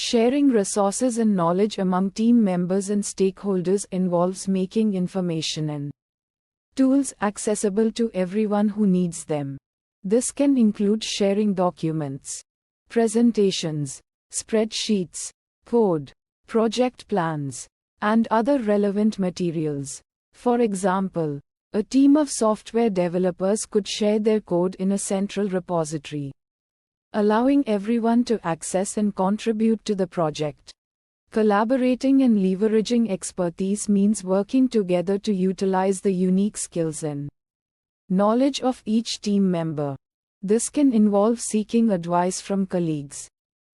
Sharing resources and knowledge among team members and stakeholders involves making information and tools accessible to everyone who needs them. This can include sharing documents, presentations, spreadsheets, code, project plans, and other relevant materials. For example, a team of software developers could share their code in a central repository, allowing everyone to access and contribute to the project. Collaborating and leveraging expertise means working together to utilize the unique skills and knowledge of each team member. This can involve seeking advice from colleagues,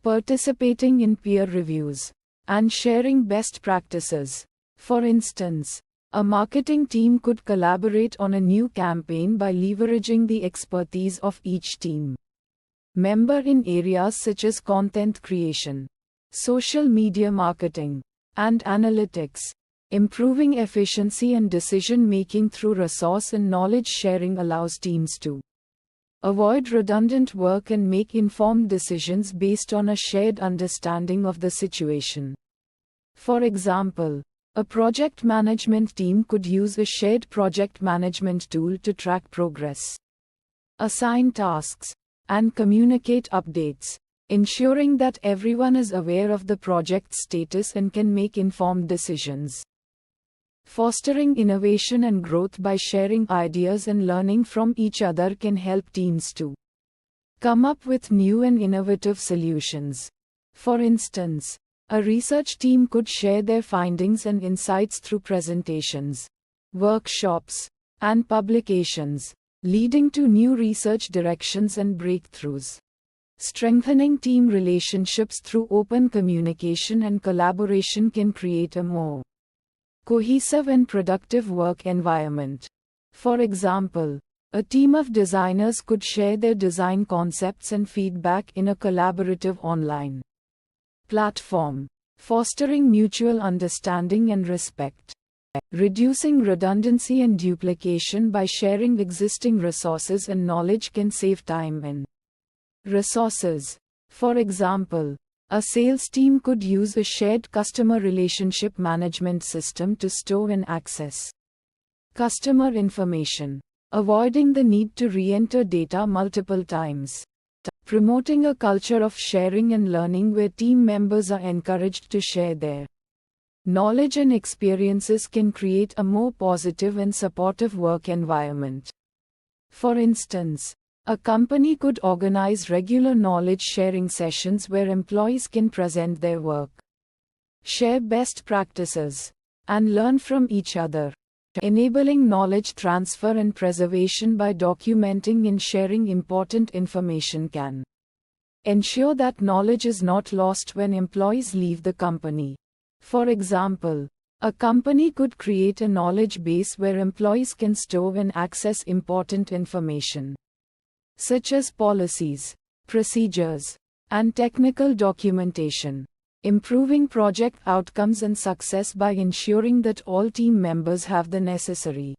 participating in peer reviews, and sharing best practices. For instance, a marketing team could collaborate on a new campaign by leveraging the expertise of each team member in areas such as content creation, social media marketing, and analytics. Improving efficiency and decision-making through resource and knowledge sharing allows teams to avoid redundant work and make informed decisions based on a shared understanding of the situation. For example, a project management team could use a shared project management tool to track progress, assign tasks, and communicate updates, ensuring that everyone is aware of the project's status and can make informed decisions. Fostering innovation and growth by sharing ideas and learning from each other can help teams to come up with new and innovative solutions. For instance, a research team could share their findings and insights through presentations, workshops, and publications, leading to new research directions and breakthroughs. Strengthening team relationships through open communication and collaboration can create a more cohesive and productive work environment. For example, a team of designers could share their design concepts and feedback in a collaborative online platform, fostering mutual understanding and respect. Reducing redundancy and duplication by sharing existing resources and knowledge can save time and resources. For example, a sales team could use a shared customer relationship management system to store and access customer information, avoiding the need to re-enter data multiple times. Promoting a culture of sharing and learning where team members are encouraged to share their knowledge and experiences can create a more positive and supportive work environment. For instance, a company could organize regular knowledge sharing sessions where employees can present their work, share best practices, and learn from each other. Enabling knowledge transfer and preservation by documenting and sharing important information can ensure that knowledge is not lost when employees leave the company. For example, a company could create a knowledge base where employees can store and access important information, such as policies, procedures, and technical documentation, improving project outcomes and success by ensuring that all team members have the necessary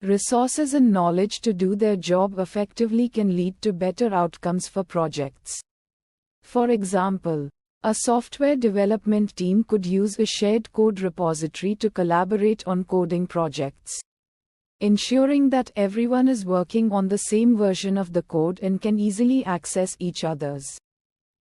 resources and knowledge to do their job effectively can lead to better outcomes for projects. For example, a software development team could use a shared code repository to collaborate on coding projects, ensuring that everyone is working on the same version of the code and can easily access each other's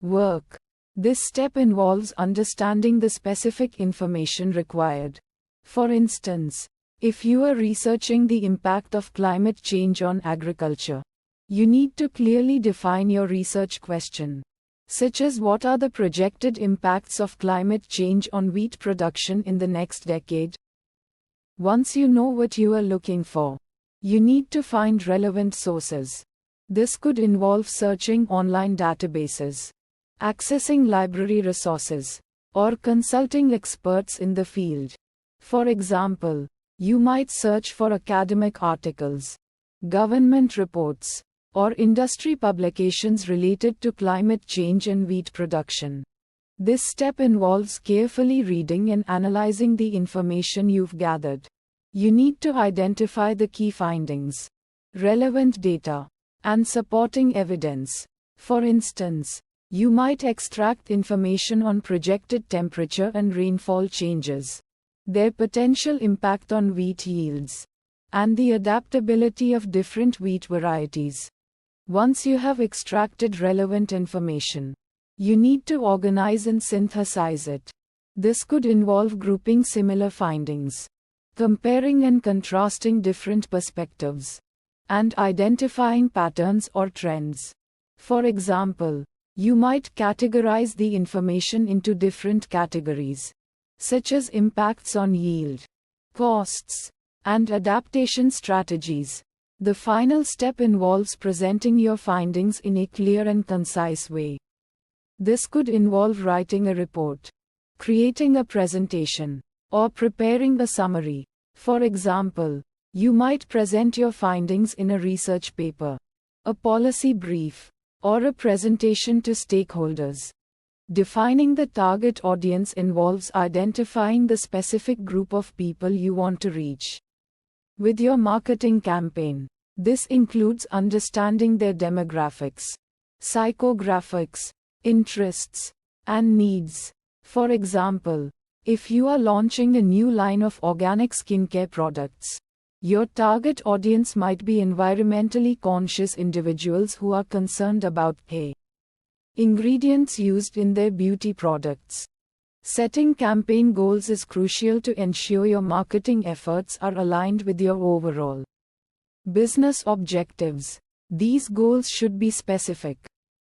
work. This step involves understanding the specific information required. For instance, if you are researching the impact of climate change on agriculture, you need to clearly define your research question, such as what are the projected impacts of climate change on wheat production in the next decade? Once you know what you are looking for, you need to find relevant sources. This could involve searching online databases, accessing library resources, or consulting experts in the field. For example, you might search for academic articles, government reports, or industry publications related to climate change and wheat production. This step involves carefully reading and analyzing the information you've gathered. You need to identify the key findings, relevant data, and supporting evidence. For instance, You might extract information on projected temperature and rainfall changes, their potential impact on wheat yields, and the adaptability of different wheat varieties. Once you have extracted relevant information, you need to organize and synthesize it. This could involve grouping similar findings, comparing and contrasting different perspectives, and identifying patterns or trends. For example, you might categorize the information into different categories, such as impacts on yield, costs, and adaptation strategies. The final step involves presenting your findings in a clear and concise way. This could involve writing a report, creating a presentation, or preparing a summary. For example, you might present your findings in a research paper, a policy brief, or a presentation to stakeholders. Defining the target audience involves identifying the specific group of people you want to reach. With your marketing campaign, this includes understanding their demographics, psychographics, interests, and needs. For example, if you are launching a new line of organic skincare products, your target audience might be environmentally conscious individuals who are concerned about the ingredients used in their beauty products. Setting campaign goals is crucial to ensure your marketing efforts are aligned with your overall business objectives. These goals should be specific,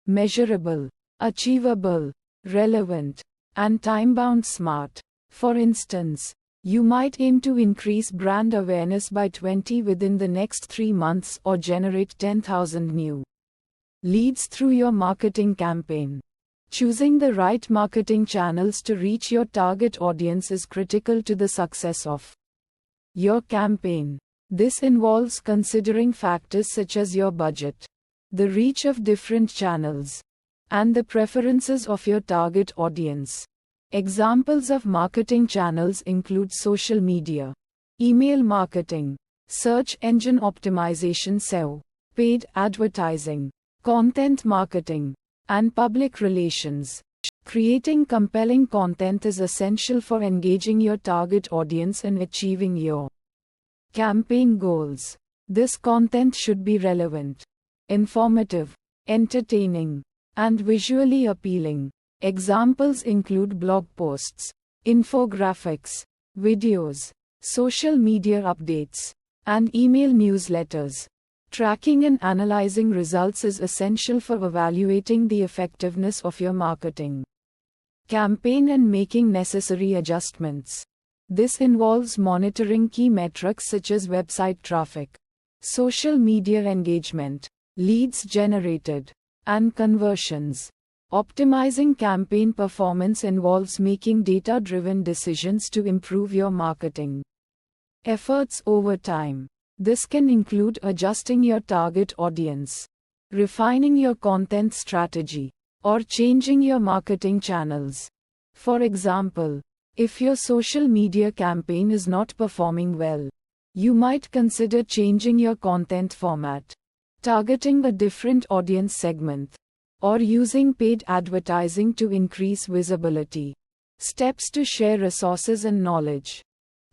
measurable, achievable, relevant, and time-bound. Smart. For instance, you might aim to increase brand awareness by 20 within the next 3 months or generate 10,000 new leads through your marketing campaign. Choosing the right marketing channels to reach your target audience is critical to the success of your campaign. This involves considering factors such as your budget, the reach of different channels, and the preferences of your target audience. Examples of marketing channels include social media, email marketing, search engine optimization (SEO), paid advertising, content marketing, and public relations. Creating compelling content is essential for engaging your target audience and achieving your campaign goals. This content should be relevant, informative, entertaining, and visually appealing. Examples include blog posts, infographics, videos, social media updates, and email newsletters. Tracking and analyzing results is essential for evaluating the effectiveness of your marketing campaign and making necessary adjustments. This involves monitoring key metrics such as website traffic, social media engagement, leads generated, and conversions. Optimizing campaign performance involves making data-driven decisions to improve your marketing efforts over time. This can include adjusting your target audience, refining your content strategy, or changing your marketing channels. For example, if your social media campaign is not performing well, you might consider changing your content format, targeting a different audience segment, or using paid advertising to increase visibility. Steps to share resources and knowledge.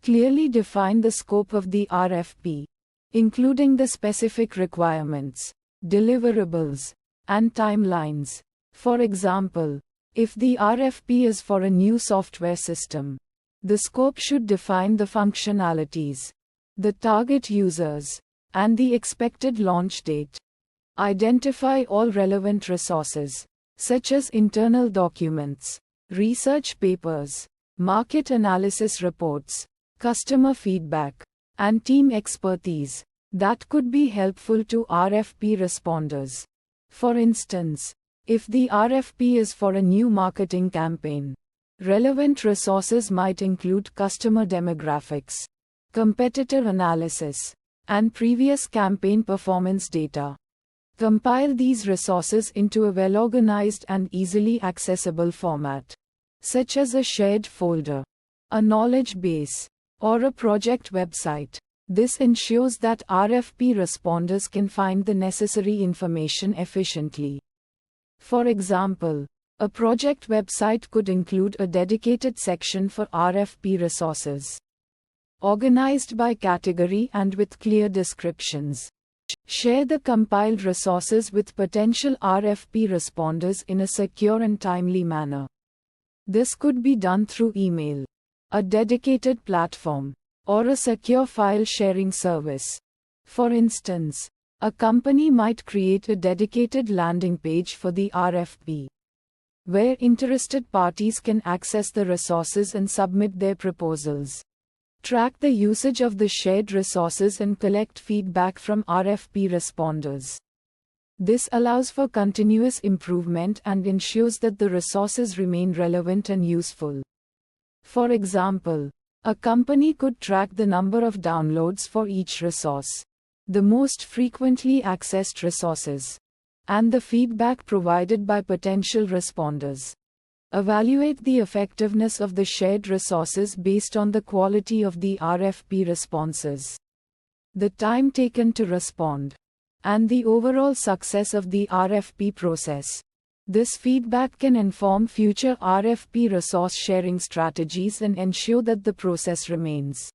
Clearly define the scope of the RFP, including the specific requirements, deliverables, and timelines. For example, if the RFP is for a new software system, the scope should define the functionalities, the target users, and the expected launch date. Identify all relevant resources, such as internal documents, research papers, market analysis reports, customer feedback, and team expertise, that could be helpful to RFP responders. For instance, if the RFP is for a new marketing campaign, relevant resources might include customer demographics, competitor analysis, and previous campaign performance data. Compile these resources into a well-organized and easily accessible format, such as a shared folder, a knowledge base, or a project website. This ensures that RFP responders can find the necessary information efficiently. For example, a project website could include a dedicated section for RFP resources, organized by category and with clear descriptions. Share the compiled resources with potential RFP responders in a secure and timely manner. This could be done through email, a dedicated platform, or a secure file sharing service. For instance, a company might create a dedicated landing page for the RFP, where interested parties can access the resources and submit their proposals. Track the usage of the shared resources and collect feedback from RFP responders. This allows for continuous improvement and ensures that the resources remain relevant and useful. For example, a company could track the number of downloads for each resource, the most frequently accessed resources, and the feedback provided by potential responders. Evaluate the effectiveness of the shared resources based on the quality of the RFP responses, the time taken to respond, and the overall success of the RFP process. This feedback can inform future RFP resource sharing strategies and ensure that the process remains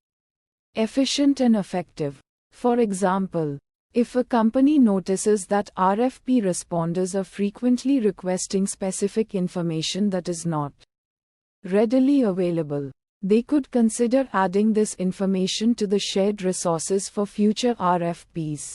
efficient and effective. For example, if a company notices that RFP responders are frequently requesting specific information that is not readily available, they could consider adding this information to the shared resources for future RFPs.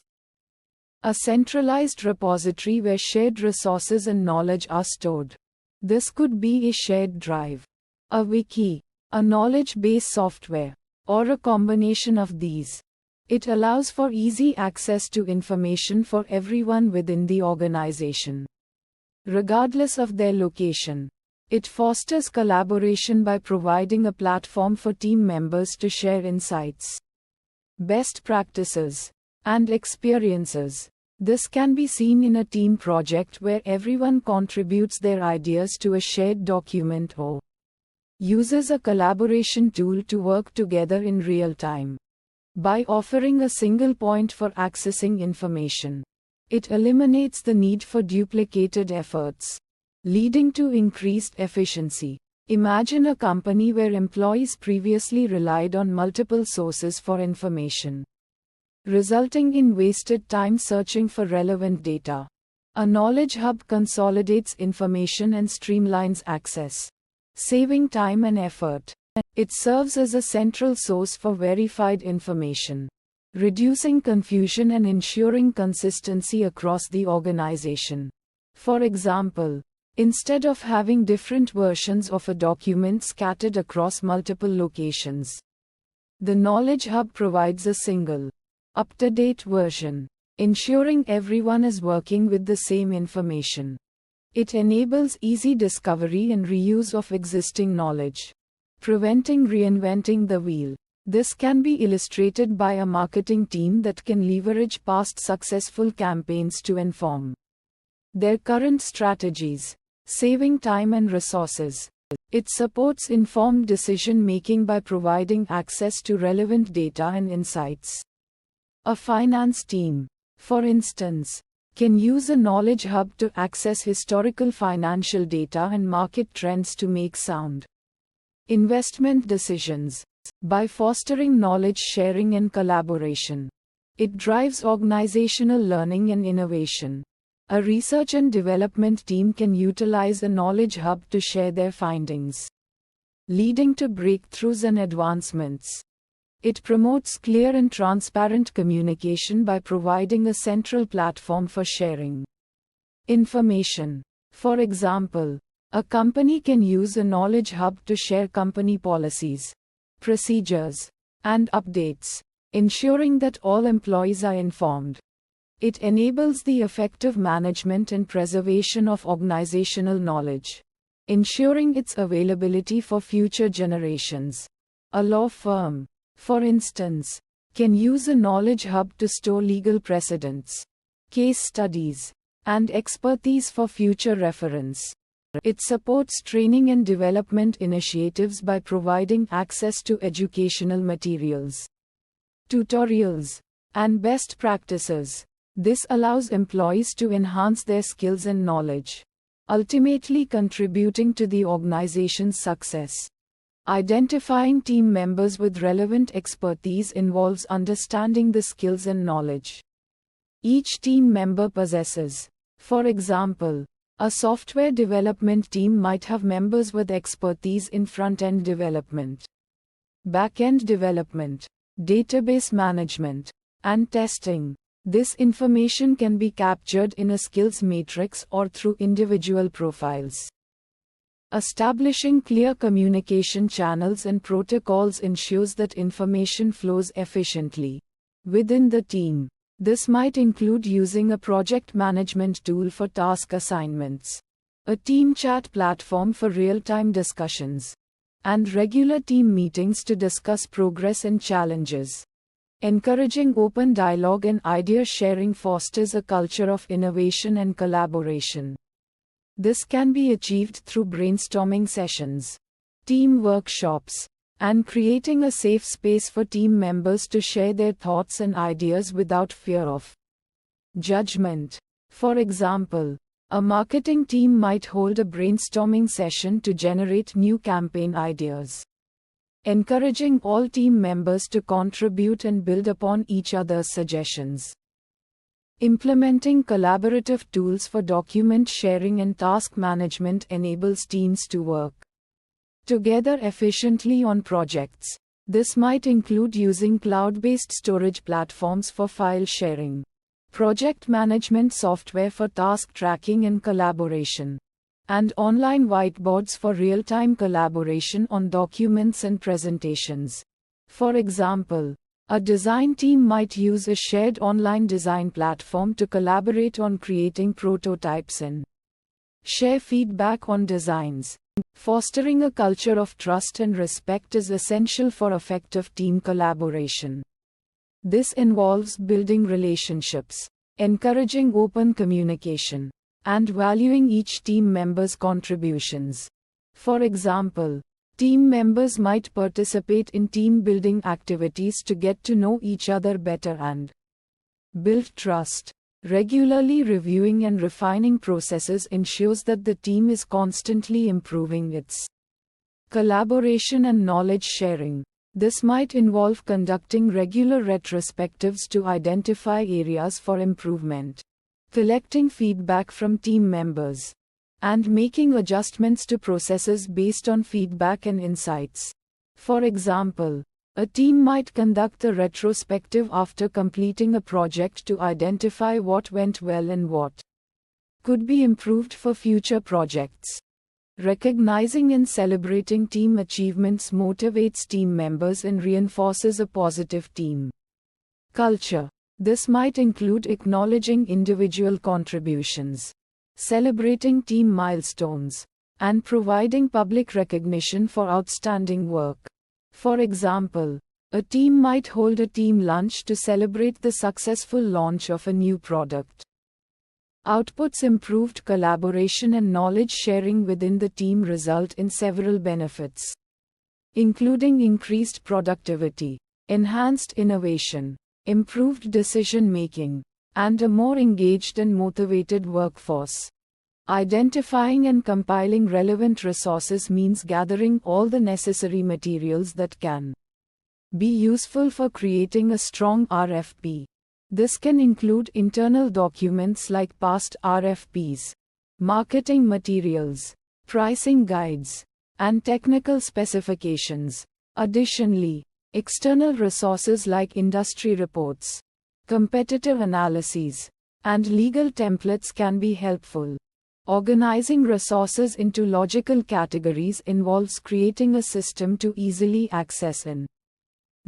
A centralized repository where shared resources and knowledge are stored. This could be a shared drive, a wiki, a knowledge base software, or a combination of these. It allows for easy access to information for everyone within the organization, regardless of their location. It fosters collaboration by providing a platform for team members to share insights, best practices, and experiences. This can be seen in a team project where everyone contributes their ideas to a shared document or uses a collaboration tool to work together in real time. By offering a single point for accessing information, it eliminates the need for duplicated efforts, leading to increased efficiency. Imagine a company where employees previously relied on multiple sources for information, resulting in wasted time searching for relevant data. A knowledge hub consolidates information and streamlines access, saving time and effort. It serves as a central source for verified information, reducing confusion and ensuring consistency across the organization. For example, instead of having different versions of a document scattered across multiple locations, the Knowledge Hub provides a single, up-to-date version, ensuring everyone is working with the same information. It enables easy discovery and reuse of existing knowledge, preventing reinventing the wheel. This can be illustrated by a marketing team that can leverage past successful campaigns to inform their current strategies, saving time and resources. It supports informed decision-making by providing access to relevant data and insights. A finance team, for instance, can use a knowledge hub to access historical financial data and market trends to make sound investment decisions. By fostering knowledge sharing and collaboration, it drives organizational learning and innovation. A research and development team can utilize a knowledge hub to share their findings, leading to breakthroughs and advancements. It promotes clear and transparent communication by providing a central platform for sharing information. For example, a company can use a knowledge hub to share company policies, procedures, and updates, ensuring that all employees are informed. It enables the effective management and preservation of organizational knowledge, ensuring its availability for future generations. A law firm, for instance, can use a knowledge hub to store legal precedents, case studies, and expertise for future reference. It supports training and development initiatives by providing access to educational materials, tutorials, and best practices. This allows employees to enhance their skills and knowledge, ultimately contributing to the organization's success. Identifying team members with relevant expertise involves understanding the skills and knowledge each team member possesses. For example, a software development team might have members with expertise in front-end development, back-end development, database management, and testing. This information can be captured in a skills matrix or through individual profiles. Establishing clear communication channels and protocols ensures that information flows efficiently within the team. This might include using a project management tool for task assignments, a team chat platform for real-time discussions, and regular team meetings to discuss progress and challenges. Encouraging open dialogue and idea sharing fosters a culture of innovation and collaboration. This can be achieved through brainstorming sessions, team workshops, and creating a safe space for team members to share their thoughts and ideas without fear of judgment. For example, a marketing team might hold a brainstorming session to generate new campaign ideas, encouraging all team members to contribute and build upon each other's suggestions. Implementing collaborative tools for document sharing and task management enables teams to work together efficiently on projects. This might include using cloud-based storage platforms for file sharing, project management software for task tracking and collaboration, and online whiteboards for real-time collaboration on documents and presentations. For example, a design team might use a shared online design platform to collaborate on creating prototypes and share feedback on designs. Fostering a culture of trust and respect is essential for effective team collaboration. This involves building relationships, encouraging open communication, and valuing each team member's contributions. For example, team members might participate in team building activities to get to know each other better and build trust. Regularly reviewing and refining processes ensures that the team is constantly improving its collaboration and knowledge sharing. This might involve conducting regular retrospectives to identify areas for improvement, collecting feedback from team members, and making adjustments to processes based on feedback and insights. For example, a team might conduct a retrospective after completing a project to identify what went well and what could be improved for future projects. Recognizing and celebrating team achievements motivates team members and reinforces a positive team culture. This might include acknowledging individual contributions, celebrating team milestones, and providing public recognition for outstanding work. For example, a team might hold a team lunch to celebrate the successful launch of a new product. Outputs improved collaboration and knowledge sharing within the team result in several benefits, including increased productivity, enhanced innovation, improved decision making, and a more engaged and motivated workforce. Identifying and compiling relevant resources means gathering all the necessary materials that can be useful for creating a strong RFP. This can include internal documents like past RFPs, marketing materials, pricing guides, and technical specifications. Additionally, external resources like industry reports, competitive analyses, and legal templates can be helpful. Organizing resources into logical categories involves creating a system to easily access and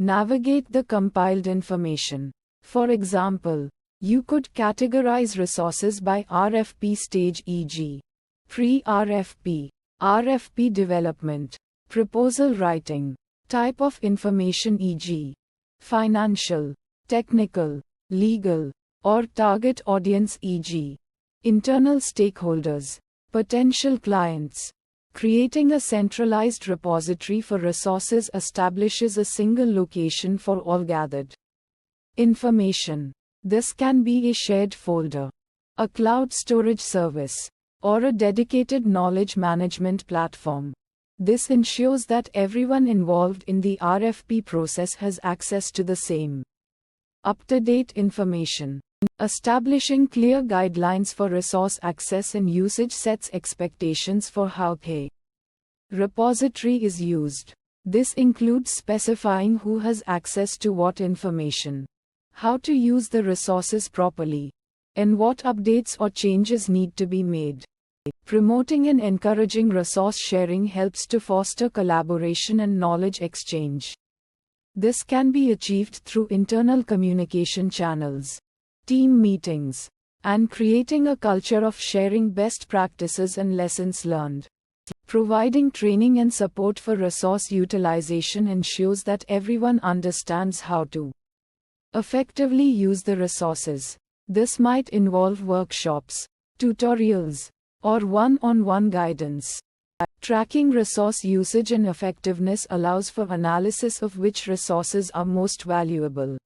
navigate the compiled information. For example, you could categorize resources by RFP stage, e.g., pre-RFP, RFP development, proposal writing, type of information, e.g., financial, technical, legal, or target audience, e.g., internal stakeholders, potential clients. Creating a centralized repository for resources establishes a single location for all gathered information. This can be a shared folder, a cloud storage service, or a dedicated knowledge management platform. This ensures that everyone involved in the RFP process has access to the same up-to-date information. Establishing clear guidelines for resource access and usage sets expectations for how a repository is used. This includes specifying who has access to what information, how to use the resources properly, and what updates or changes need to be made. Promoting and encouraging resource sharing helps to foster collaboration and knowledge exchange. This can be achieved through internal communication channels, team meetings, and creating a culture of sharing best practices and lessons learned. Providing training and support for resource utilization ensures that everyone understands how to effectively use the resources. This might involve workshops, tutorials, or one-on-one guidance. Tracking resource usage and effectiveness allows for analysis of which resources are most valuable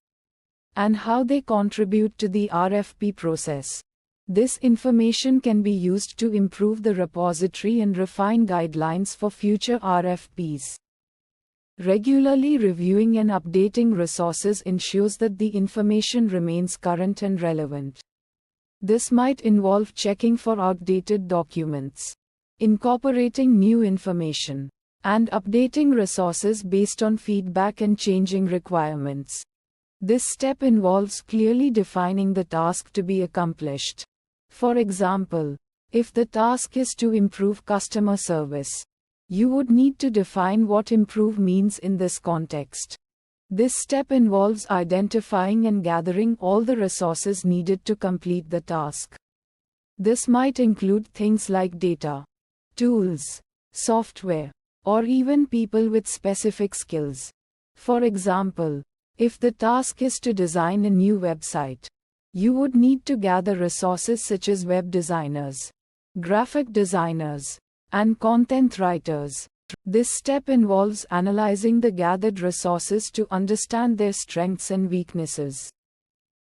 and how they contribute to the RFP process. This information can be used to improve the repository and refine guidelines for future RFPs. Regularly reviewing and updating resources ensures that the information remains current and relevant. This might involve checking for outdated documents, incorporating new information, and updating resources based on feedback and changing requirements. This step involves clearly defining the task to be accomplished. For example, if the task is to improve customer service, you would need to define what improve means in this context. This step involves identifying and gathering all the resources needed to complete the task. This might include things like data, tools, software, or even people with specific skills. For example, if the task is to design a new website, you would need to gather resources such as web designers, graphic designers, and content writers. This step involves analyzing the gathered resources to understand their strengths and weaknesses,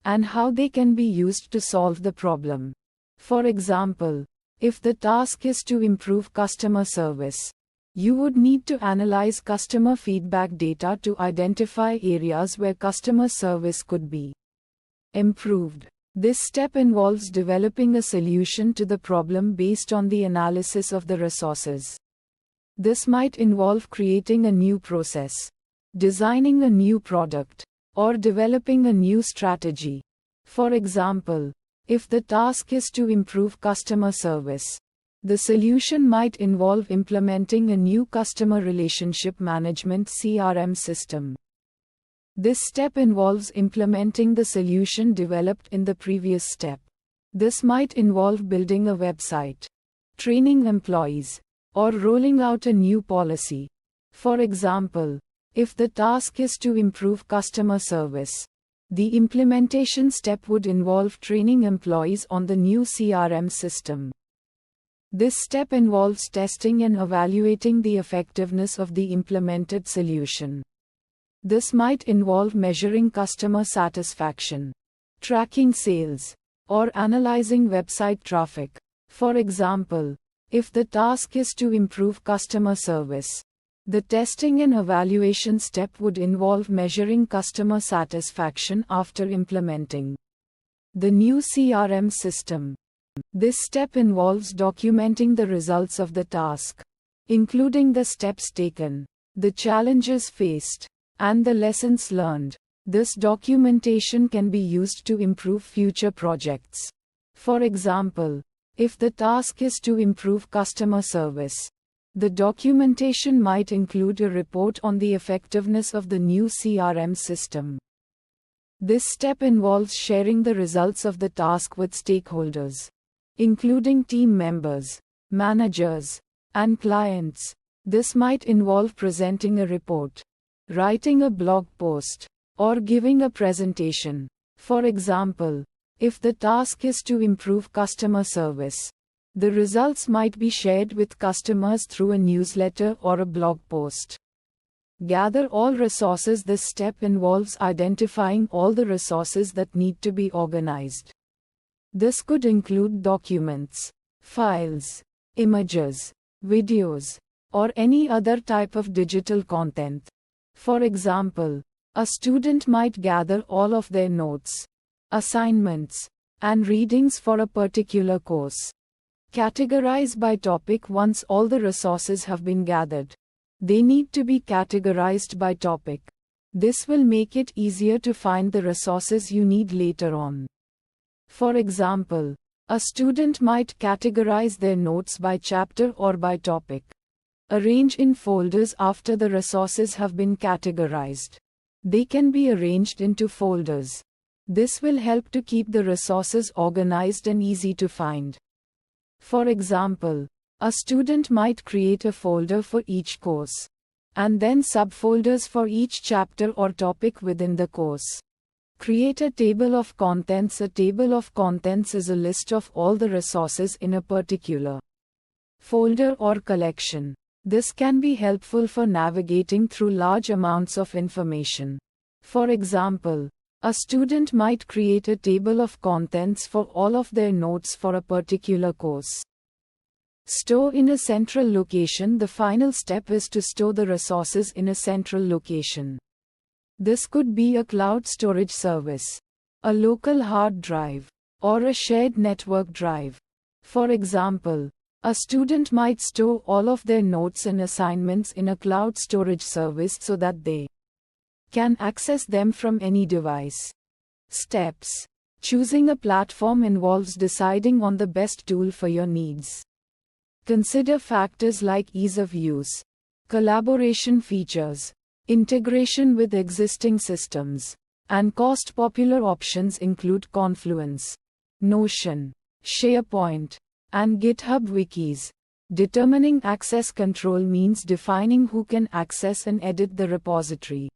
and how they can be used to solve the problem. For example, if the task is to improve customer service, you would need to analyze customer feedback data to identify areas where customer service could be improved. This step involves developing a solution to the problem based on the analysis of the resources. This might involve creating a new process, designing a new product, or developing a new strategy. For example, if the task is to improve customer service, the solution might involve implementing a new customer relationship management CRM system. This step involves implementing the solution developed in the previous step. This might involve building a website, training employees, or rolling out a new policy. For example, if the task is to improve customer service, the implementation step would involve training employees on the new CRM system. This step involves testing and evaluating the effectiveness of the implemented solution. This might involve measuring customer satisfaction, tracking sales, or analyzing website traffic. For example, if the task is to improve customer service, the testing and evaluation step would involve measuring customer satisfaction after implementing the new CRM system. This step involves documenting the results of the task, including the steps taken, the challenges faced, and the lessons learned. This documentation can be used to improve future projects. For example, if the task is to improve customer service, the documentation might include a report on the effectiveness of the new CRM system. This step involves sharing the results of the task with stakeholders, including team members, managers, and clients. This might involve presenting a report, writing a blog post, or giving a presentation. For example, if the task is to improve customer service, the results might be shared with customers through a newsletter or a blog post. Gather all resources. This step involves identifying all the resources that need to be organized. This could include documents, files, images, videos, or any other type of digital content. For example, a student might gather all of their notes, assignments, and readings for a particular course. Categorize by topic. Once all the resources have been gathered, they need to be categorized by topic. This will make it easier to find the resources you need later on. For example, a student might categorize their notes by chapter or by topic. Arrange in folders after the resources have been categorized. They can be arranged into folders. This will help to keep the resources organized and easy to find. For example, a student might create a folder for each course, and then subfolders for each chapter or topic within the course. Create a table of contents. A table of contents is a list of all the resources in a particular folder or collection. This can be helpful for navigating through large amounts of information. For example, a student might create a table of contents for all of their notes for a particular course. Store in a central location. The final step is to store the resources in a central location. This could be a cloud storage service, a local hard drive, or a shared network drive. For example, a student might store all of their notes and assignments in a cloud storage service so that they can access them from any device. Steps. Choosing a platform involves deciding on the best tool for your needs. Consider factors like ease of use, collaboration features, integration with existing systems, and cost. Popular options include Confluence, Notion, SharePoint, and GitHub wikis. Determining access control means defining who can access and edit the repository.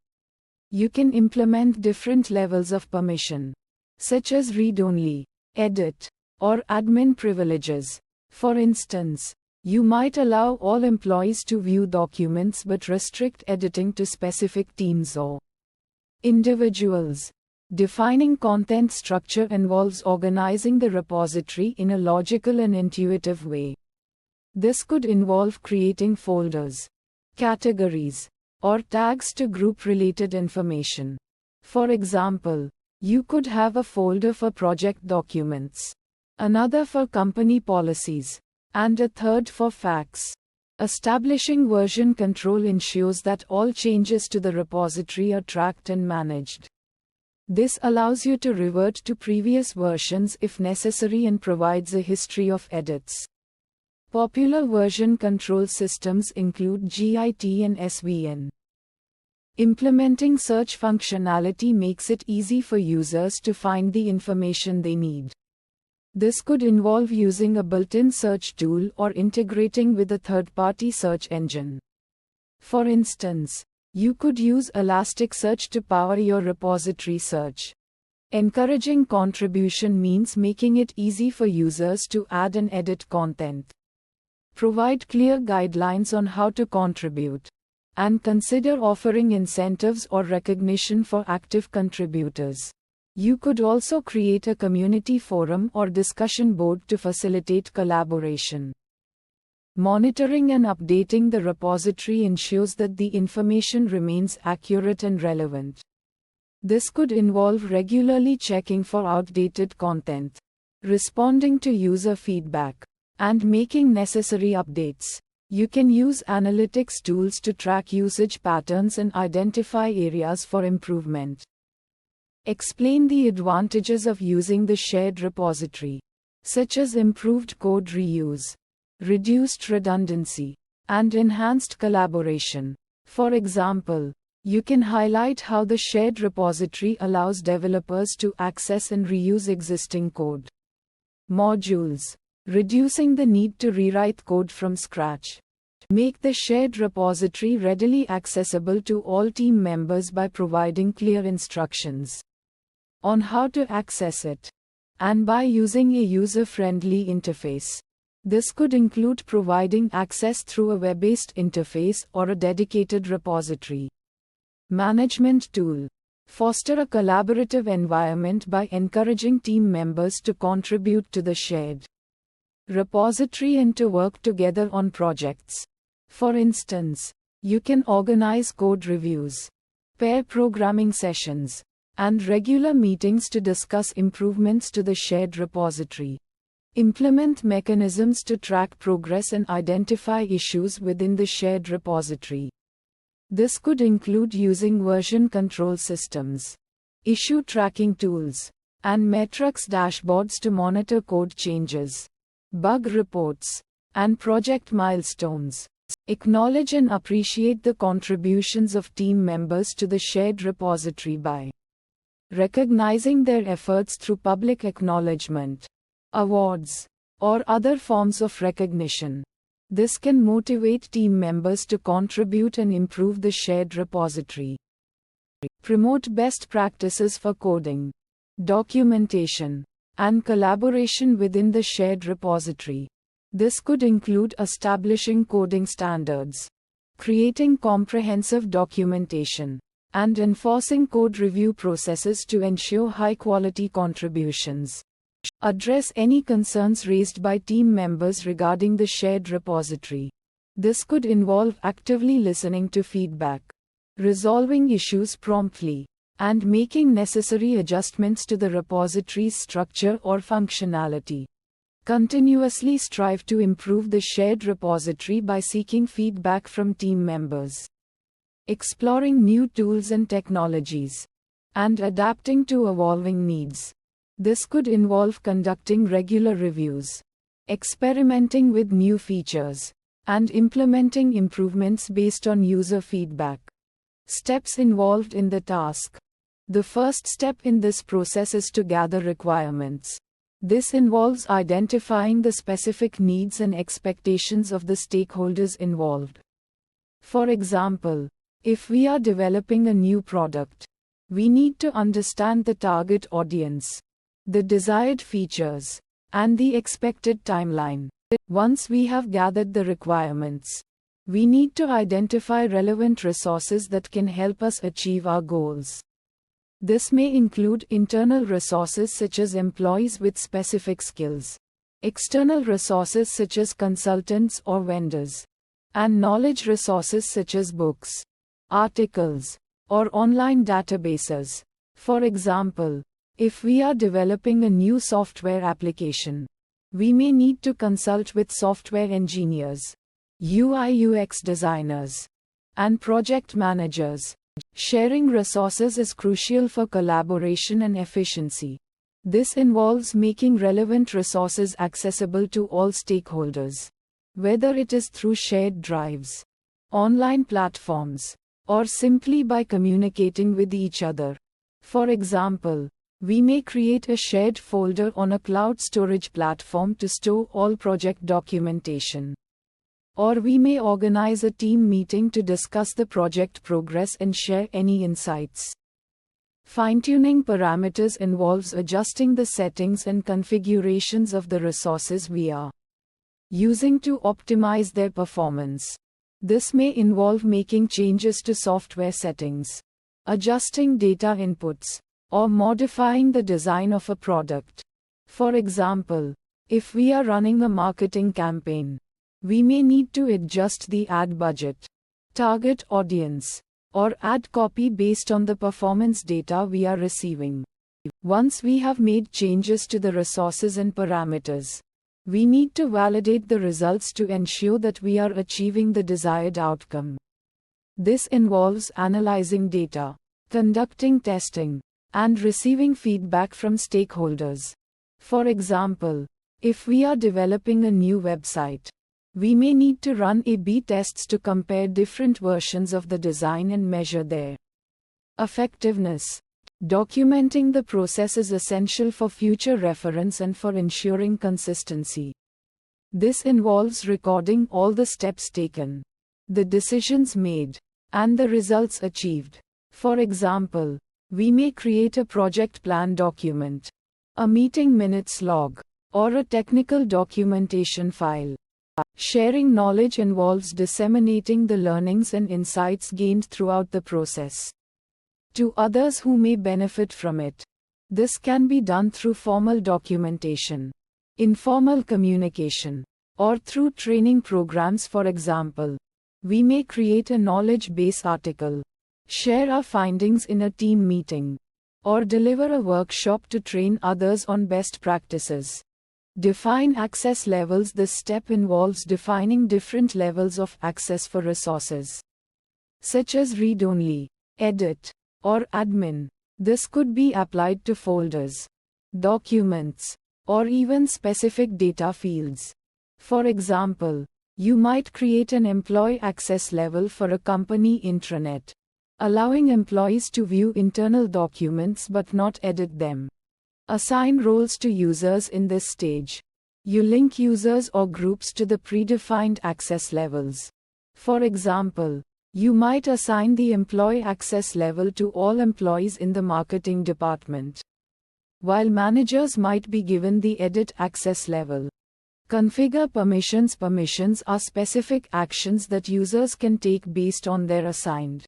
You can implement different levels of permission, such as read-only, edit, or admin privileges. For instance, you might allow all employees to view documents but restrict editing to specific teams or individuals. Defining content structure involves organizing the repository in a logical and intuitive way. This could involve creating folders, categories, or tags to group related information. For example, you could have a folder for project documents, another for company policies, and a third for facts. Establishing version control ensures that all changes to the repository are tracked and managed. This allows you to revert to previous versions if necessary and provides a history of edits. Popular version control systems include Git and SVN. Implementing search functionality makes it easy for users to find the information they need. This could involve using a built-in search tool or integrating with a third-party search engine. For instance, you could use Elasticsearch to power your repository search. Encouraging contribution means making it easy for users to add and edit content. Provide clear guidelines on how to contribute, and consider offering incentives or recognition for active contributors. You could also create a community forum or discussion board to facilitate collaboration. Monitoring and updating the repository ensures that the information remains accurate and relevant. This could involve regularly checking for outdated content, responding to user feedback, and making necessary updates. You can use analytics tools to track usage patterns and identify areas for improvement. Explain the advantages of using the shared repository, such as improved code reuse, reduced redundancy, and enhanced collaboration. For example, you can highlight how the shared repository allows developers to access and reuse existing code. Modules. Reducing the need to rewrite code from scratch. Make the shared repository readily accessible to all team members by providing clear instructions on how to access it, and by using a user-friendly interface. This could include providing access through a web-based interface or a dedicated repository management tool. Foster a collaborative environment by encouraging team members to contribute to the shared repository and to work together on projects. For instance, you can organize code reviews, pair programming sessions, and regular meetings to discuss improvements to the shared repository. Implement mechanisms to track progress and identify issues within the shared repository. This could include using version control systems, issue tracking tools, and metrics dashboards to monitor code changes, bug reports, and project milestones. Acknowledge and appreciate the contributions of team members to the shared repository by recognizing their efforts through public acknowledgement, awards, or other forms of recognition. This can motivate team members to contribute and improve the shared repository. Promote best practices for coding, documentation, and collaboration within the shared repository. This could include establishing coding standards, creating comprehensive documentation, and enforcing code review processes to ensure high-quality contributions. Address any concerns raised by team members regarding the shared repository. This could involve actively listening to feedback, resolving issues promptly, and making necessary adjustments to the repository's structure or functionality. Continuously strive to improve the shared repository by seeking feedback from team members, exploring new tools and technologies, and adapting to evolving needs. This could involve conducting regular reviews, experimenting with new features, and implementing improvements based on user feedback. Steps involved in the task. The first step in this process is to gather requirements. This involves identifying the specific needs and expectations of the stakeholders involved. For example, if we are developing a new product, we need to understand the target audience, the desired features, and the expected timeline. Once we have gathered the requirements, we need to identify relevant resources that can help us achieve our goals. This may include internal resources such as employees with specific skills, external resources such as consultants or vendors, and knowledge resources such as books, articles, or online databases. For example, if we are developing a new software application, we may need to consult with software engineers, UI/UX designers, and project managers. Sharing resources is crucial for collaboration and efficiency. This involves making relevant resources accessible to all stakeholders, whether it is through shared drives, online platforms, or simply by communicating with each other. For example, we may create a shared folder on a cloud storage platform to store all project documentation. Or we may organize a team meeting to discuss the project progress and share any insights. Fine-tuning parameters involves adjusting the settings and configurations of the resources we are using to optimize their performance. This may involve making changes to software settings, adjusting data inputs, or modifying the design of a product. For example, if we are running a marketing campaign, we may need to adjust the ad budget, target audience, or ad copy based on the performance data we are receiving. Once we have made changes to the resources and parameters, we need to validate the results to ensure that we are achieving the desired outcome. This involves analyzing data, conducting testing, and receiving feedback from stakeholders. For example, if we are developing a new website, we may need to run A/B tests to compare different versions of the design and measure their effectiveness. Documenting the process is essential for future reference and for ensuring consistency. This involves recording all the steps taken, the decisions made, and the results achieved. For example, we may create a project plan document, a meeting minutes log, or a technical documentation file. Sharing knowledge involves disseminating the learnings and insights gained throughout the process to others who may benefit from it. This can be done through formal documentation, informal communication, or through training programs. For example, we may create a knowledge base article, share our findings in a team meeting, or deliver a workshop to train others on best practices. Define access levels. This step involves defining different levels of access for resources, such as read-only, edit, or admin. This could be applied to folders, documents, or even specific data fields. For example, you might create an employee access level for a company intranet, allowing employees to view internal documents but not edit them. Assign roles to users. In this stage, you link users or groups to the predefined access levels. For example, you might assign the employee access level to all employees in the marketing department, while managers might be given the edit access level. Configure permissions. Permissions are specific actions that users can take based on their assigned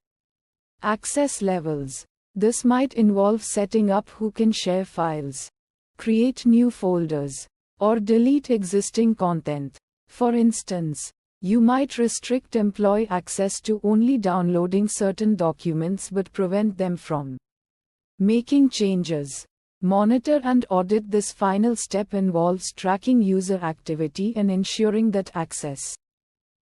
access levels. This might involve setting up who can share files, create new folders, or delete existing content. For instance, you might restrict employee access to only downloading certain documents but prevent them from making changes. Monitor and audit. This final step involves tracking user activity and ensuring that access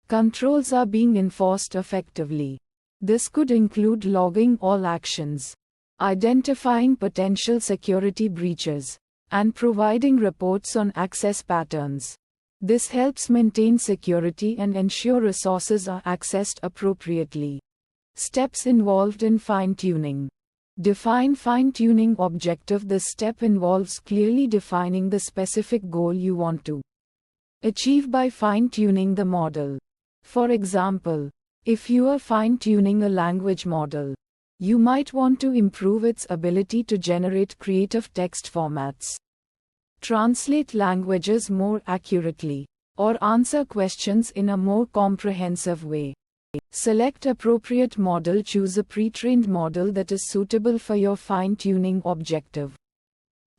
controls are being enforced effectively. This could include logging all actions, identifying potential security breaches, and providing reports on access patterns. This helps maintain security and ensure resources are accessed appropriately. Steps involved in fine-tuning. Define fine-tuning objective. This step involves clearly defining the specific goal you want to achieve by fine-tuning the model. For example, if you are fine-tuning a language model, you might want to improve its ability to generate creative text formats, translate languages more accurately, or answer questions in a more comprehensive way. Select appropriate model. Choose a pre-trained model that is suitable for your fine-tuning objective.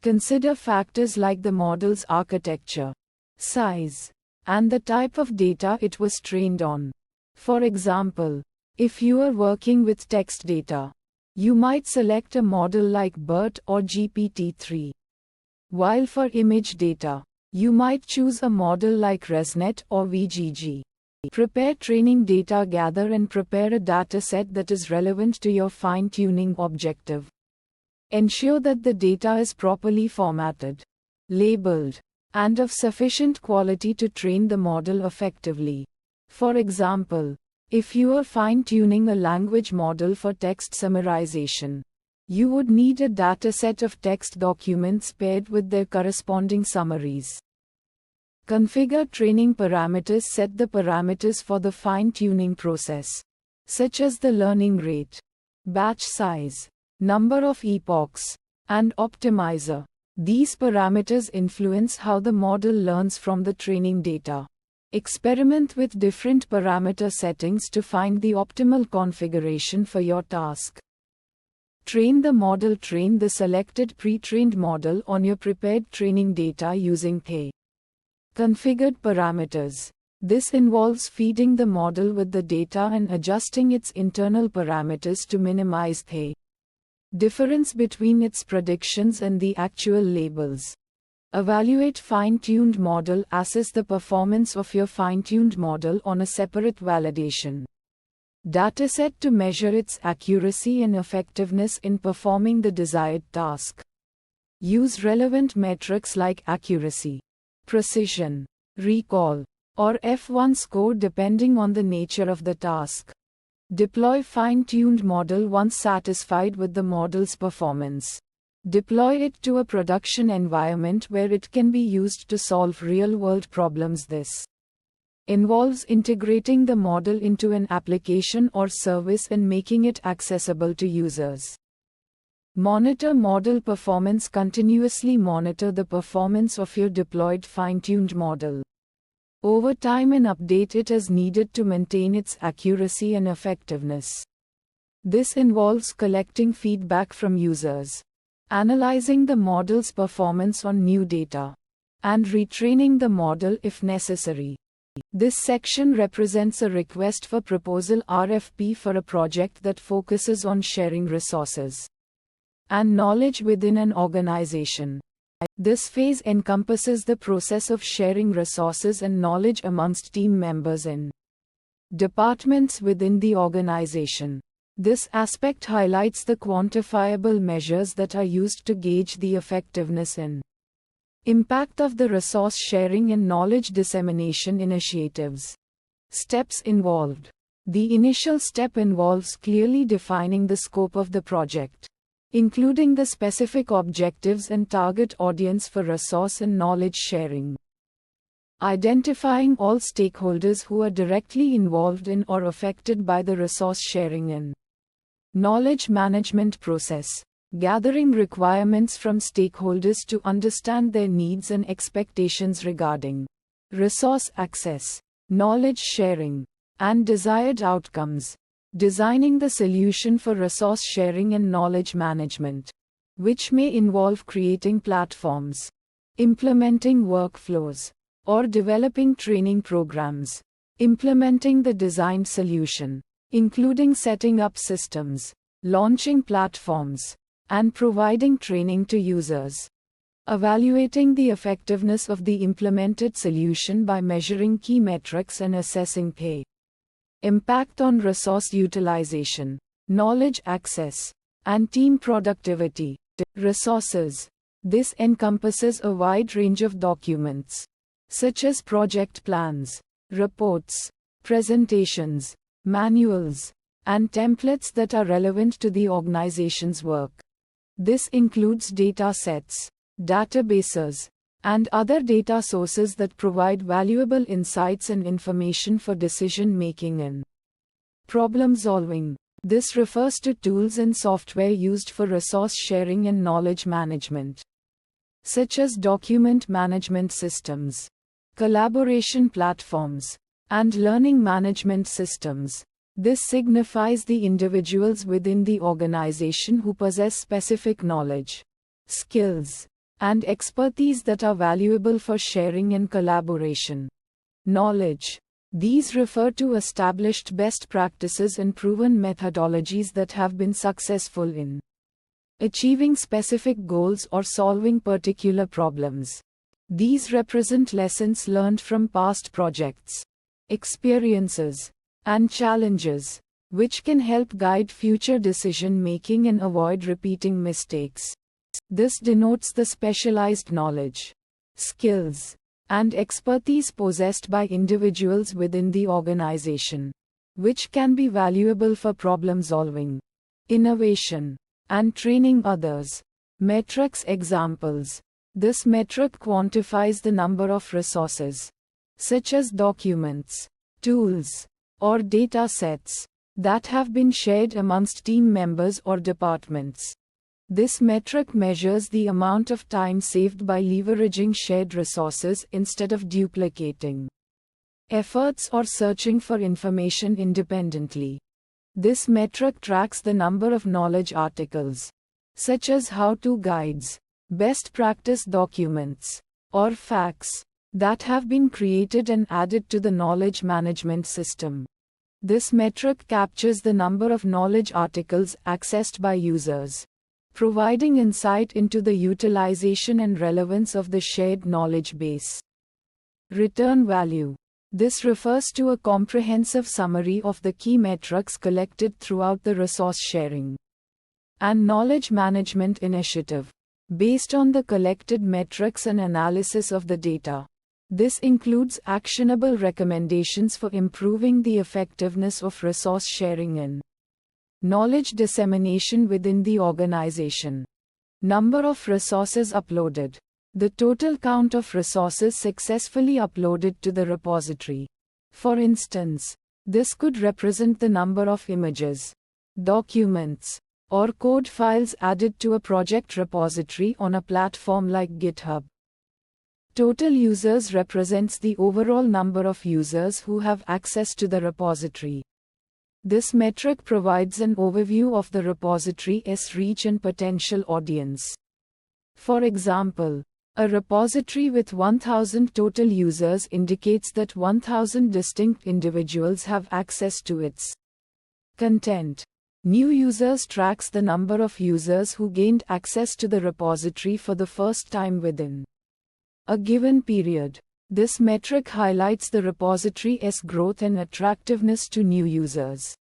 Consider factors like the model's architecture, size, and the type of data it was trained on. For example, if you are working with text data, you might select a model like BERT or GPT-3. While for image data, you might choose a model like ResNet or VGG. Prepare training data. Gather and prepare a dataset that is relevant to your fine-tuning objective. Ensure that the data is properly formatted, labeled, and of sufficient quality to train the model effectively. For example, if you are fine-tuning a language model for text summarization, you would need a dataset of text documents paired with their corresponding summaries. Configure training parameters. Set the parameters for the fine-tuning process, such as the learning rate, batch size, number of epochs, and optimizer. These parameters influence how the model learns from the training data. Experiment with different parameter settings to find the optimal configuration for your task. Train the model. Train the selected pre-trained model on your prepared training data using the configured parameters. This involves feeding the model with the data and adjusting its internal parameters to minimize the difference between its predictions and the actual labels. Evaluate fine-tuned model. Assess the performance of your fine-tuned model on a separate validation dataset to measure its accuracy and effectiveness in performing the desired task. Use relevant metrics like accuracy, precision, recall, or F1 score depending on the nature of the task. Deploy fine-tuned model. Once satisfied with the model's performance, deploy it to a production environment where it can be used to solve real-world problems. This involves integrating the model into an application or service and making it accessible to users. Monitor model performance. Continuously monitor the performance of your deployed fine-tuned model over time and update it as needed to maintain its accuracy and effectiveness. This involves collecting feedback from users, analyzing the model's performance on new data, and retraining the model if necessary. This section represents a request for proposal RFP for a project that focuses on sharing resources and knowledge within an organization. This phase encompasses the process of sharing resources and knowledge amongst team members in departments within the organization. This aspect highlights the quantifiable measures that are used to gauge the effectiveness and impact of the resource sharing and knowledge dissemination initiatives. Steps involved. The initial step involves clearly defining the scope of the project, including the specific objectives and target audience for resource and knowledge sharing. Identifying all stakeholders who are directly involved in or affected by the resource sharing and knowledge management process. Gathering requirements from stakeholders to understand their needs and expectations regarding resource access, knowledge sharing, and desired outcomes. Designing the solution for resource sharing and knowledge management, which may involve creating platforms, implementing workflows, or developing training programs. Implementing the designed solution, including setting up systems, launching platforms, and providing training to users. Evaluating the effectiveness of the implemented solution by measuring key metrics and assessing impact on resource utilization, knowledge access, and team productivity. Resources. This encompasses a wide range of documents, such as project plans, reports, presentations, manuals, and templates that are relevant to the organization's work. This includes data sets, databases, and other data sources that provide valuable insights and information for decision making and problem solving. This refers to tools and software used for resource sharing and knowledge management, such as document management systems, collaboration platforms, and learning management systems. This signifies the individuals within the organization who possess specific knowledge, skills, and expertise that are valuable for sharing and collaboration. Knowledge. These refer to established best practices and proven methodologies that have been successful in achieving specific goals or solving particular problems. These represent lessons learned from past projects, experiences, and challenges, which can help guide future decision-making and avoid repeating mistakes. This denotes the specialized knowledge, skills, and expertise possessed by individuals within the organization, which can be valuable for problem solving, innovation, and training others. Metrics examples. This metric quantifies the number of resources, such as documents, tools, or data sets, that have been shared amongst team members or departments. This metric measures the amount of time saved by leveraging shared resources instead of duplicating efforts or searching for information independently. This metric tracks the number of knowledge articles, such as how-to guides, best practice documents, or facts, that have been created and added to the knowledge management system. This metric captures the number of knowledge articles accessed by users, providing insight into the utilization and relevance of the shared knowledge base. Return value. This refers to a comprehensive summary of the key metrics collected throughout the resource sharing and knowledge management initiative. Based on the collected metrics and analysis of the data, this includes actionable recommendations for improving the effectiveness of resource sharing and knowledge dissemination within the organization. Number of resources uploaded. The total count of resources successfully uploaded to the repository. For instance, this could represent the number of images, documents, or code files added to a project repository on a platform like GitHub. Total users represents the overall number of users who have access to the repository. This metric provides an overview of the repository's reach and potential audience. For example, A repository with 1000 total users indicates that 1000 distinct individuals have access to its content. New users tracks the number of users who gained access to the repository for the first time within a given period. This metric highlights the repository's growth and attractiveness to new users.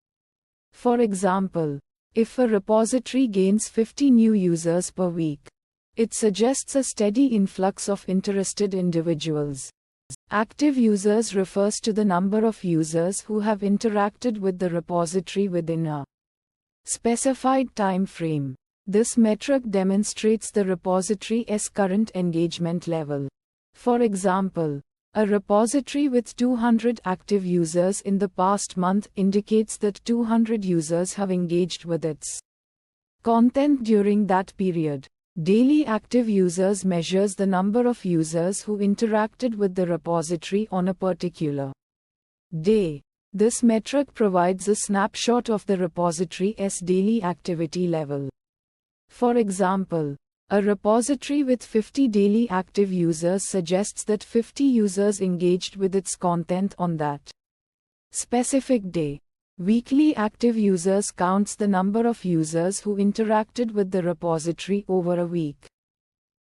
For example, if a repository gains 50 new users per week, it suggests a steady influx of interested individuals. Active users refers to the number of users who have interacted with the repository within a specified time frame. This metric demonstrates the repository's current engagement level. For example, a repository with 200 active users in the past month indicates that 200 users have engaged with its content during that period. Daily active users measures the number of users who interacted with the repository on a particular day. This metric provides a snapshot of the repository's daily activity level. For example, a repository with 50 daily active users suggests that 50 users engaged with its content on that specific day. Weekly active users counts the number of users who interacted with the repository over a week.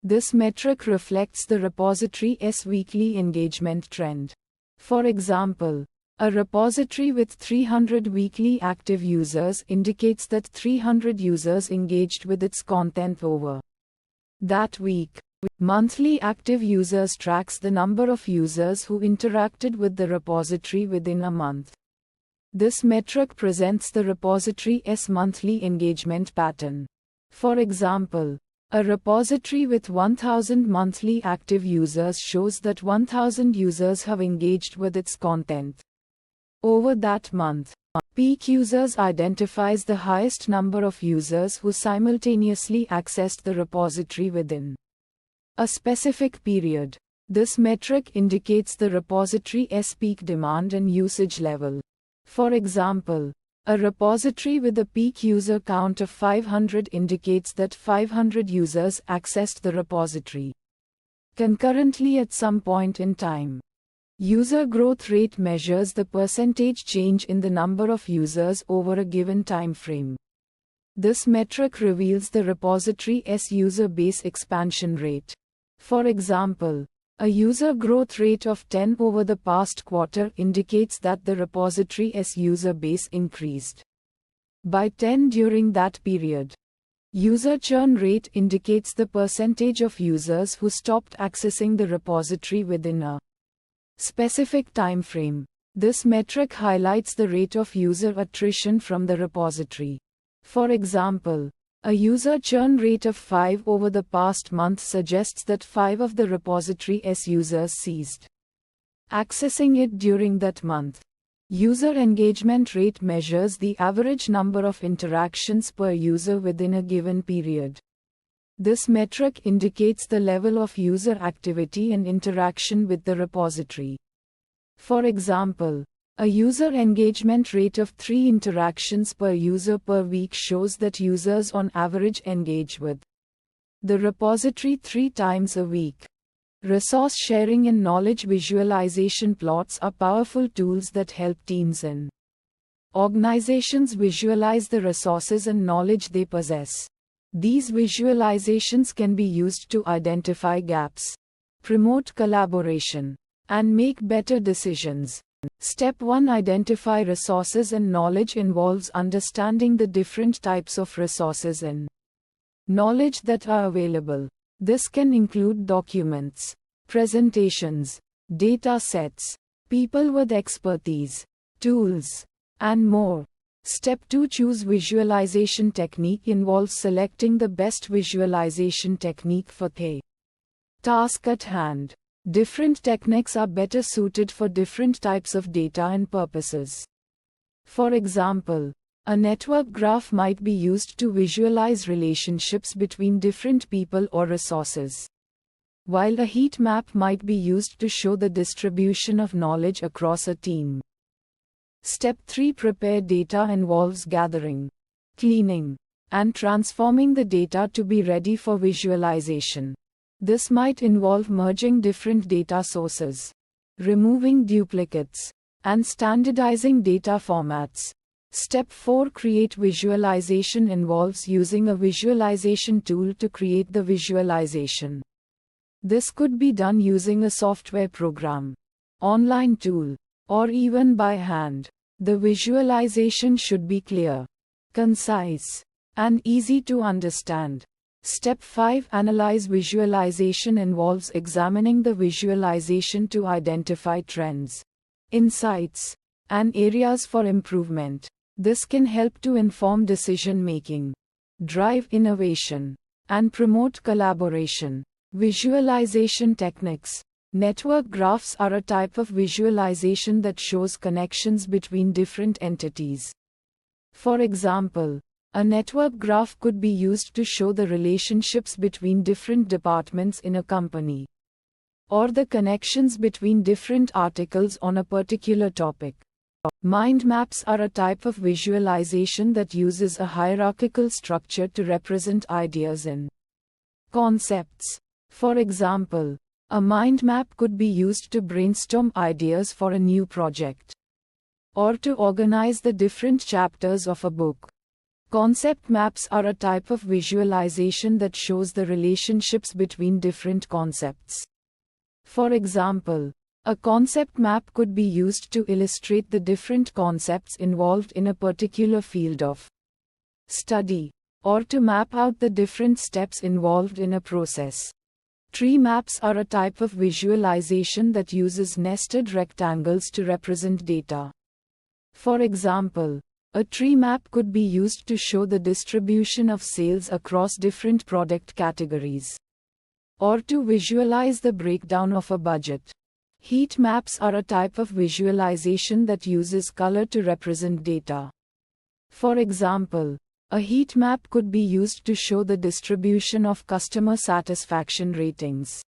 This metric reflects the repository's weekly engagement trend. For example, a repository with 300 weekly active users indicates that 300 users engaged with its content over that week. Monthly active users tracks the number of users who interacted with the repository within a month. This metric presents the repository's monthly engagement pattern. For example, a repository with 1000 monthly active users shows that 1000 users have engaged with its content over that month. Peak users identifies the highest number of users who simultaneously accessed the repository within a specific period. This metric indicates the repository's peak demand and usage level. For example, a repository with a peak user count of 500 indicates that 500 users accessed the repository concurrently at some point in time. User growth rate measures the percentage change in the number of users over a given time frame. This metric reveals the repository's user base expansion rate. For example, a user growth rate of 10 over the past quarter indicates that the repository's user base increased by 10 during that period. User churn rate indicates the percentage of users who stopped accessing the repository within a specific time frame. This metric highlights the rate of user attrition from the repository. For example, a user churn rate of 5 over the past month suggests that 5 of the repository's users ceased accessing it during that month. User engagement rate measures the average number of interactions per user within a given period. This metric indicates the level of user activity and interaction with the repository. For example, a user engagement rate of 3 interactions per user per week shows that users on average engage with the repository 3 times a week. Resource sharing and knowledge visualization plots are powerful tools that help teams and organizations visualize the resources and knowledge they possess. These visualizations can be used to identify gaps, promote collaboration, and make better decisions. Step 1: Identify resources and knowledge involves understanding the different types of resources and knowledge that are available. This can include documents, presentations, data sets, people with expertise, tools, and more. Step 2: Choose visualization technique involves selecting the best visualization technique for the task at hand. Different techniques are better suited for different types of data and purposes. For example, a network graph might be used to visualize relationships between different people or resources, while a heat map might be used to show the distribution of knowledge across a team. Step 3: Prepare data involves gathering, cleaning, and transforming the data to be ready for visualization. This might involve merging different data sources, removing duplicates, and standardizing data formats. Step 4. Create visualization involves using a visualization tool to create the visualization. This could be done using a software program, online tool, or even by hand. The visualization should be clear, concise, and easy to understand. Step 5. Analyze visualization involves examining the visualization to identify trends, insights, and areas for improvement. This can help to inform decision making, drive innovation, and promote collaboration. Visualization techniques. Network graphs are a type of visualization that shows connections between different entities. For example, a network graph could be used to show the relationships between different departments in a company, or the connections between different articles on a particular topic. Mind maps are a type of visualization that uses a hierarchical structure to represent ideas and concepts. For example, a mind map could be used to brainstorm ideas for a new project, or to organize the different chapters of a book. Concept maps are a type of visualization that shows the relationships between different concepts. For example, a concept map could be used to illustrate the different concepts involved in a particular field of study, or to map out the different steps involved in a process. Tree maps are a type of visualization that uses nested rectangles to represent data. For example, a tree map could be used to show the distribution of sales across different product categories, or to visualize the breakdown of a budget. Heat maps are a type of visualization that uses color to represent data. For example, a heat map could be used to show the distribution of customer satisfaction ratings,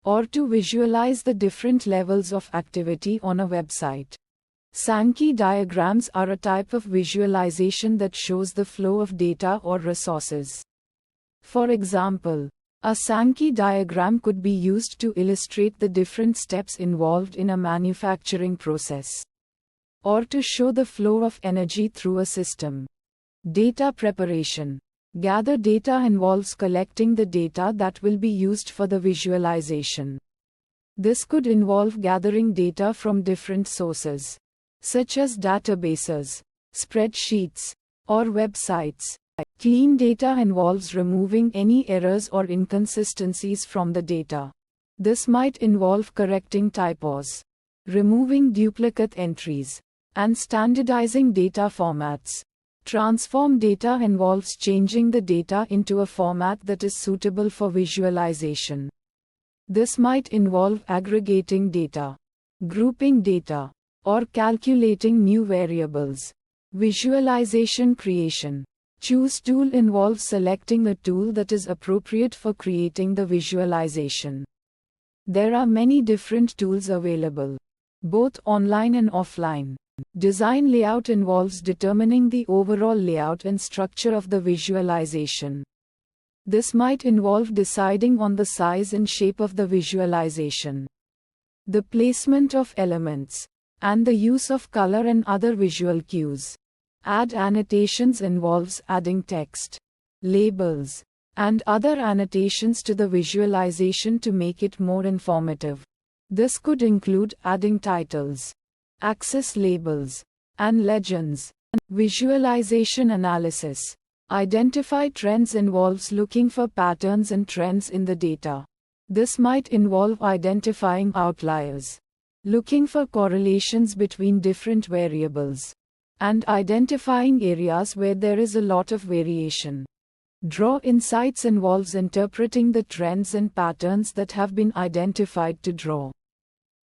or to visualize the different levels of activity on a website. Sankey diagrams are a type of visualization that shows the flow of data or resources. For example, a Sankey diagram could be used to illustrate the different steps involved in a manufacturing process, or to show the flow of energy through a system. Data preparation. Gather data involves collecting the data that will be used for the visualization. This could involve gathering data from different sources, such as databases, spreadsheets, or websites. Clean data involves removing any errors or inconsistencies from the data. This might involve correcting typos, removing duplicate entries, and standardizing data formats. Transform data involves changing the data into a format that is suitable for visualization. This might involve aggregating data, grouping data, or calculating new variables. Visualization creation. Choose tool involves selecting a tool that is appropriate for creating the visualization. There are many different tools available, both online and offline. Design layout involves determining the overall layout and structure of the visualization. This might involve deciding on the size and shape of the visualization, the placement of elements, and the use of color and other visual cues. Add annotations involves adding text, labels, and other annotations to the visualization to make it more informative. This could include adding titles, access labels, and legends. Visualization analysis. Identify trends involves looking for patterns and trends in the data. This might involve identifying outliers, looking for correlations between different variables, and identifying areas where there is a lot of variation. Draw insights involves interpreting the trends and patterns that have been identified to draw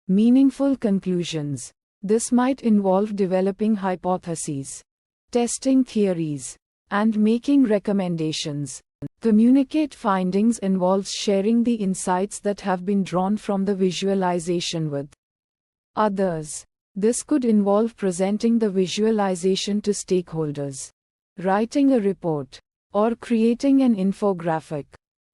meaningful conclusions. This might involve developing hypotheses, testing theories, and making recommendations. Communicate findings involves sharing the insights that have been drawn from the visualization with others. This could involve presenting the visualization to stakeholders, writing a report, or creating an infographic.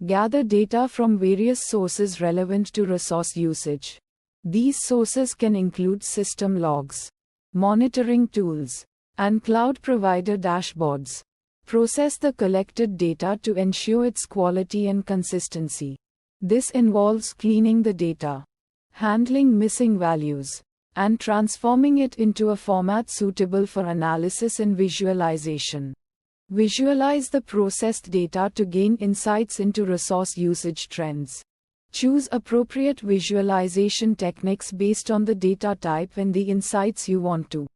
Gather data from various sources relevant to resource usage. These sources can include system logs, monitoring tools, and cloud provider dashboards. Process the collected data to ensure its quality and consistency. This involves cleaning the data, handling missing values, and transforming it into a format suitable for analysis and visualization. Visualize the processed data to gain insights into resource usage trends. Choose appropriate visualization techniques based on the data type and the insights you want to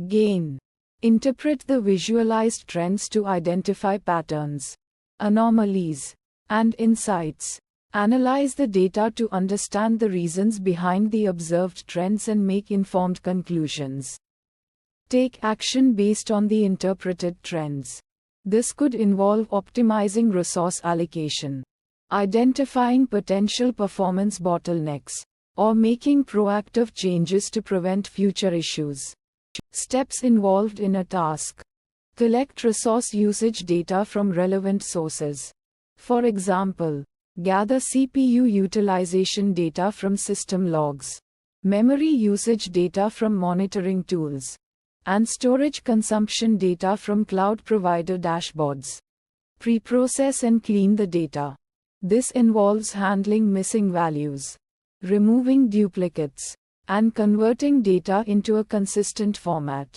gain. Interpret the visualized trends to identify patterns, anomalies, and insights. Analyze the data to understand the reasons behind the observed trends and make informed conclusions. Take action based on the interpreted trends. This could involve optimizing resource allocation, identifying potential performance bottlenecks, or making proactive changes to prevent future issues. Steps involved in a task. Collect resource usage data from relevant sources. For example, gather CPU utilization data from system logs, memory usage data from monitoring tools, and storage consumption data from cloud provider dashboards. Pre-process and clean the data. This involves handling missing values, removing duplicates, and converting data into a consistent format.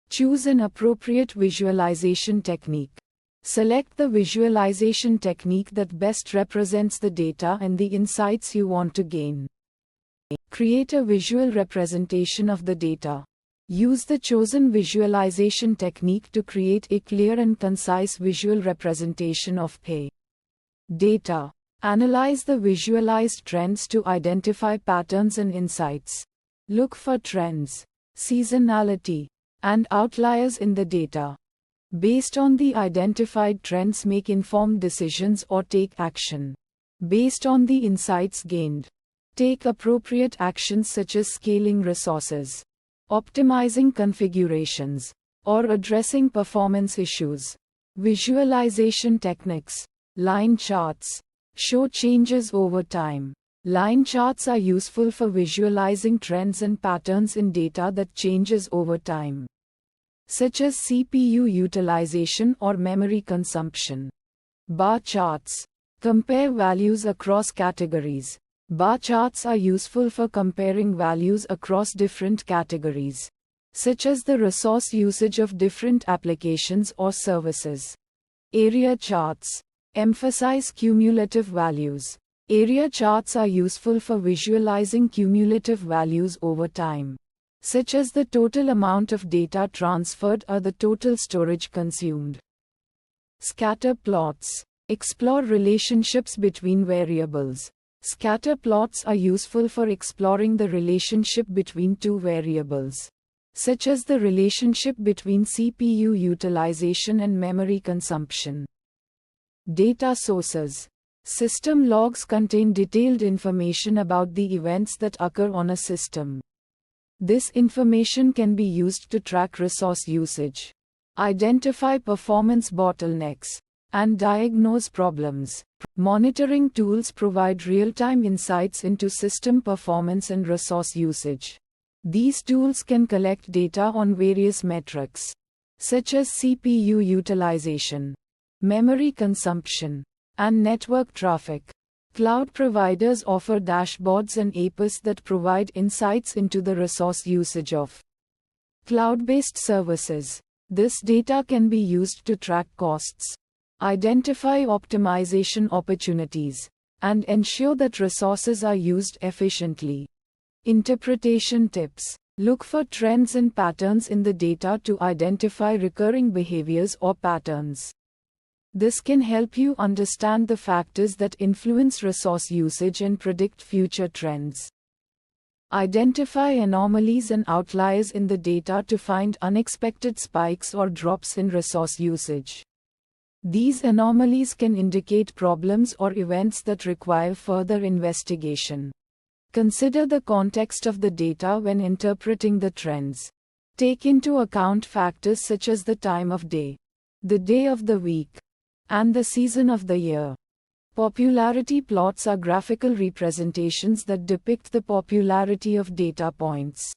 Choose an appropriate visualization technique. Select the visualization technique that best represents the data and the insights you want to gain. Create a visual representation of the data. Use the chosen visualization technique to create a clear and concise visual representation of data. Analyze the visualized trends to identify patterns and insights. Look for trends, seasonality, and outliers in the data. Based on the identified trends, make informed decisions or take action. Based on the insights gained, take appropriate actions such as scaling resources, optimizing configurations, or addressing performance issues. Visualization techniques. Line charts show changes over time. Line charts are useful for visualizing trends and patterns in data that changes over time, such as CPU utilization or memory consumption. Bar charts compare values across categories. Bar charts are useful for comparing values across different categories, such as the resource usage of different applications or services. Area charts emphasize cumulative values. Area charts are useful for visualizing cumulative values over time, such as the total amount of data transferred or the total storage consumed. Scatter plots explore relationships between variables. Scatter plots are useful for exploring the relationship between two variables, such as the relationship between CPU utilization and memory consumption. Data sources. System logs contain detailed information about the events that occur on a system. This information can be used to track resource usage, identify performance bottlenecks, and diagnose problems. Monitoring tools provide real-time insights into system performance and resource usage. These tools can collect data on various metrics, such as CPU utilization, memory consumption, and network traffic. Cloud providers offer dashboards and APIs that provide insights into the resource usage of cloud-based services. This data can be used to track costs, identify optimization opportunities, and ensure that resources are used efficiently. Interpretation tips. Look for trends and patterns in the data to identify recurring behaviors or patterns. This can help you understand the factors that influence resource usage and predict future trends. Identify anomalies and outliers in the data to find unexpected spikes or drops in resource usage. These anomalies can indicate problems or events that require further investigation. Consider the context of the data when interpreting the trends. Take into account factors such as the time of day, the day of the week, and the season of the year. Popularity plots are graphical representations that depict the popularity of data points.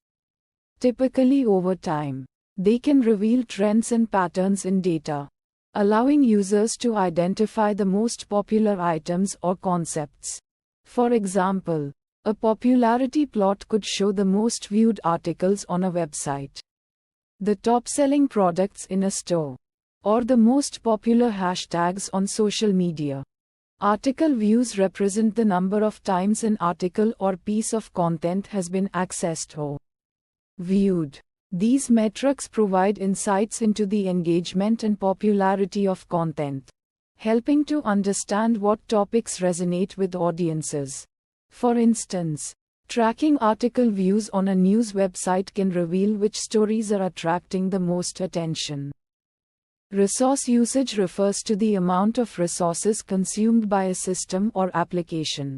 Typically over time, they can reveal trends and patterns in data, allowing users to identify the most popular items or concepts. For example, a popularity plot could show the most viewed articles on a website, the top-selling products in a store, or the most popular hashtags on social media. Article views represent the number of times an article or piece of content has been accessed or viewed. These metrics provide insights into the engagement and popularity of content, helping to understand what topics resonate with audiences. For instance, tracking article views on a news website can reveal which stories are attracting the most attention. Resource usage refers to the amount of resources consumed by a system or application.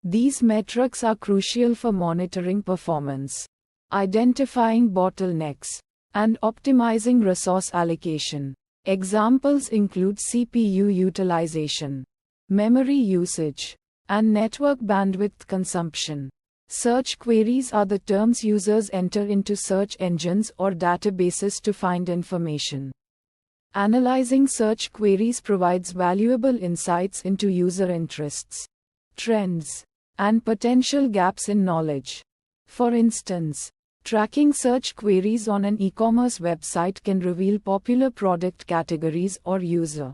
These metrics are crucial for monitoring performance, identifying bottlenecks, and optimizing resource allocation. Examples include CPU utilization, memory usage, and network bandwidth consumption. Search queries are the terms users enter into search engines or databases to find information. Analyzing search queries provides valuable insights into user interests, trends, and potential gaps in knowledge. For instance, tracking search queries on an e-commerce website can reveal popular product categories or user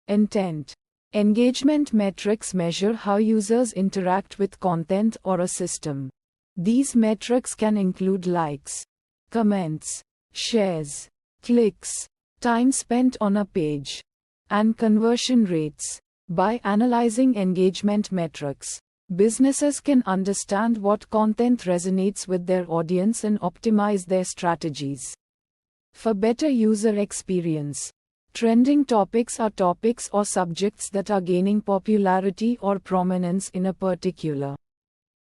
intent. Engagement metrics measure how users interact with content or a system. These metrics can include likes, comments, shares, clicks, time spent on a page, and conversion rates. By analyzing engagement metrics, businesses can understand what content resonates with their audience and optimize their strategies. For better user experience, trending topics are topics or subjects that are gaining popularity or prominence in a particular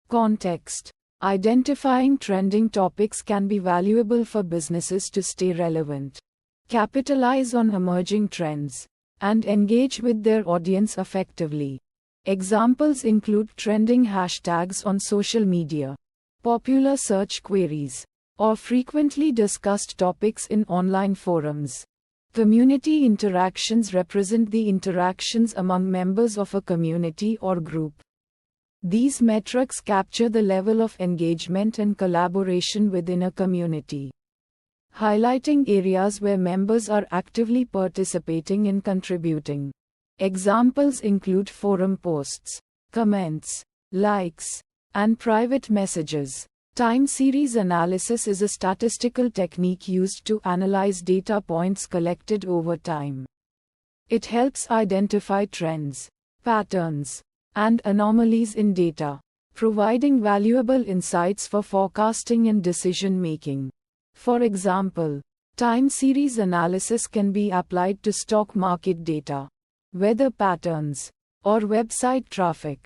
context. Identifying trending topics can be valuable for businesses to stay relevant, capitalize on emerging trends, and engage with their audience effectively. Examples include trending hashtags on social media, popular search queries, or frequently discussed topics in online forums. Community interactions represent the interactions among members of a community or group. These metrics capture the level of engagement and collaboration within a community, highlighting areas where members are actively participating and contributing. Examples include forum posts, comments, likes, and private messages. Time series analysis is a statistical technique used to analyze data points collected over time. It helps identify trends, patterns, and anomalies in data, providing valuable insights for forecasting and decision making. For example, time series analysis can be applied to stock market data, weather patterns, or website traffic.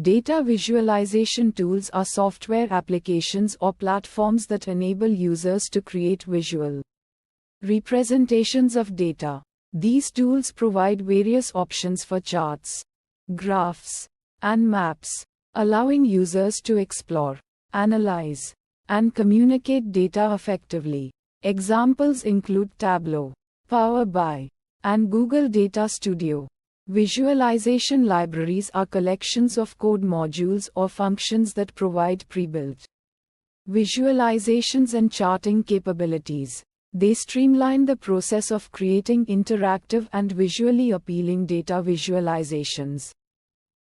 Data visualization tools are software applications or platforms that enable users to create visual representations of data. These tools provide various options for charts, graphs, and maps, allowing users to explore, analyze, and communicate data effectively. Examples include Tableau, Power BI, and Google Data Studio. Visualization libraries are collections of code modules or functions that provide pre-built visualizations and charting capabilities. They streamline the process of creating interactive and visually appealing data visualizations,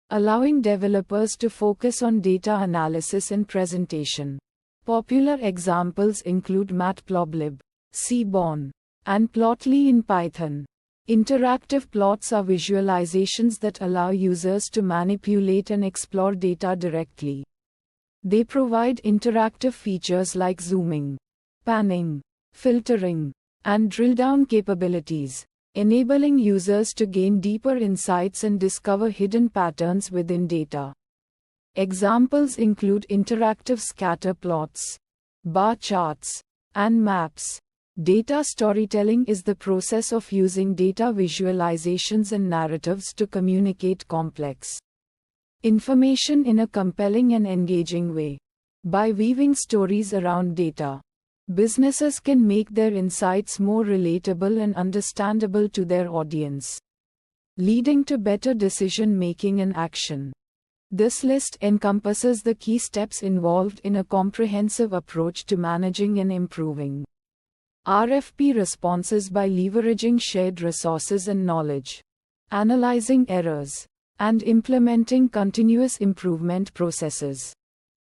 allowing developers to focus on data analysis and presentation. Popular examples include Matplotlib, Seaborn, and Plotly in Python. Interactive plots are visualizations that allow users to manipulate and explore data directly. They provide interactive features like zooming, panning, filtering, and drill-down capabilities, enabling users to gain deeper insights and discover hidden patterns within data. Examples include interactive scatter plots, bar charts, and maps. Data storytelling is the process of using data visualizations and narratives to communicate complex information in a compelling and engaging way. By weaving stories around data, businesses can make their insights more relatable and understandable to their audience, leading to better decision making and action. This list encompasses the key steps involved in a comprehensive approach to managing and improving RFP responses by leveraging shared resources and knowledge, analyzing errors, and implementing continuous improvement processes.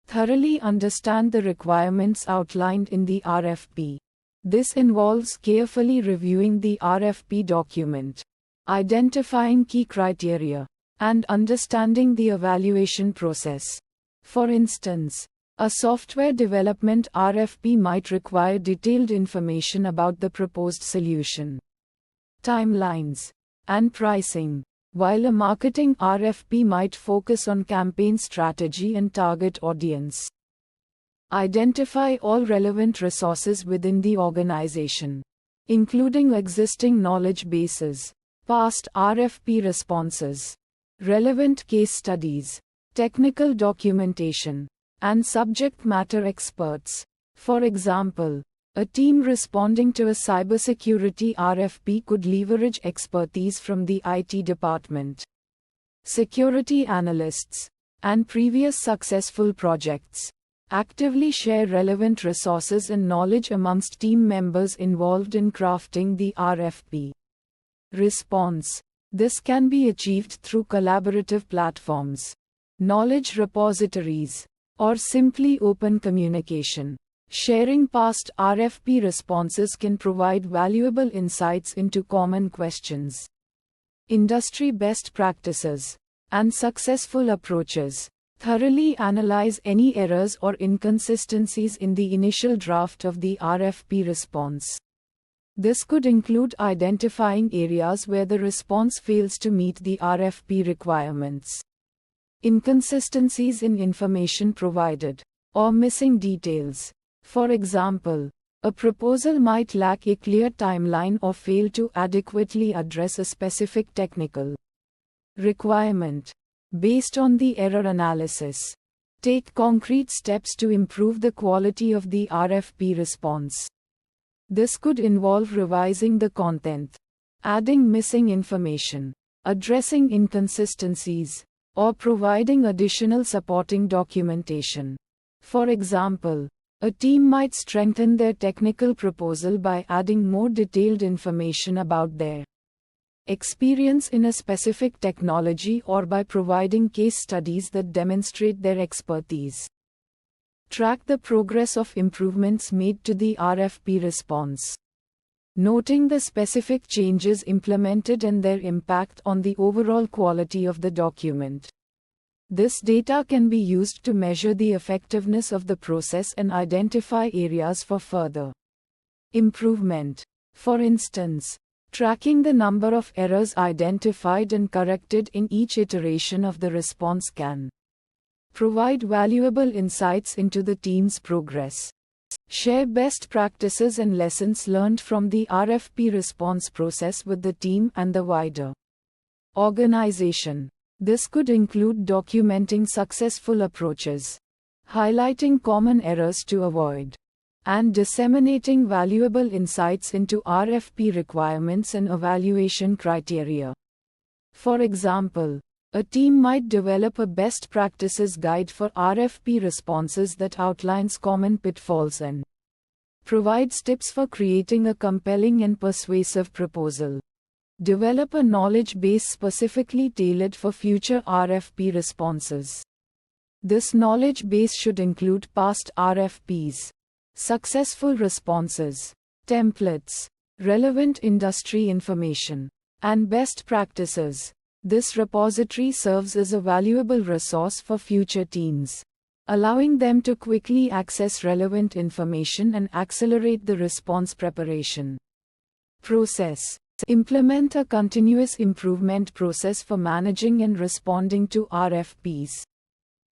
Thoroughly understand the requirements outlined in the RFP. This involves carefully reviewing the RFP document, identifying key criteria, and understanding the evaluation process. For instance, a software development RFP might require detailed information about the proposed solution, timelines, and pricing, while a marketing RFP might focus on campaign strategy and target audience. Identify all relevant resources within the organization, including existing knowledge bases, past RFP responses, relevant case studies, technical documentation, and subject matter experts. For example, a team responding to a cybersecurity RFP could leverage expertise from the IT department, security analysts, and previous successful projects. Actively share relevant resources and knowledge amongst team members involved in crafting the RFP response. This can be achieved through collaborative platforms, knowledge repositories, or simply open communication. Sharing past RFP responses can provide valuable insights into common questions, industry best practices, and successful approaches. Thoroughly analyze any errors or inconsistencies in the initial draft of the RFP response. This could include identifying areas where the response fails to meet the RFP requirements, inconsistencies in information provided, or missing details. For example, a proposal might lack a clear timeline or fail to adequately address a specific technical requirement. Based on the error analysis, take concrete steps to improve the quality of the RFP response. This could involve revising the content, adding missing information, addressing inconsistencies, or providing additional supporting documentation. For example, a team might strengthen their technical proposal by adding more detailed information about their experience in a specific technology or by providing case studies that demonstrate their expertise. Track the progress of improvements made to the RFP response, noting the specific changes implemented and their impact on the overall quality of the document. This data can be used to measure the effectiveness of the process and identify areas for further improvement. For instance, tracking the number of errors identified and corrected in each iteration of the response can provide valuable insights into the team's progress. Share best practices and lessons learned from the RFP response process with the team and the wider organization. This could include documenting successful approaches, highlighting common errors to avoid, and disseminating valuable insights into RFP requirements and evaluation criteria. For example, a team might develop a best practices guide for RFP responses that outlines common pitfalls and provides tips for creating a compelling and persuasive proposal. Develop a knowledge base specifically tailored for future RFP responses. This knowledge base should include past RFPs, successful responses, templates, relevant industry information, and best practices. This repository serves as a valuable resource for future teams, allowing them to quickly access relevant information and accelerate the response preparation process. Implement a continuous improvement process for managing and responding to RFPs.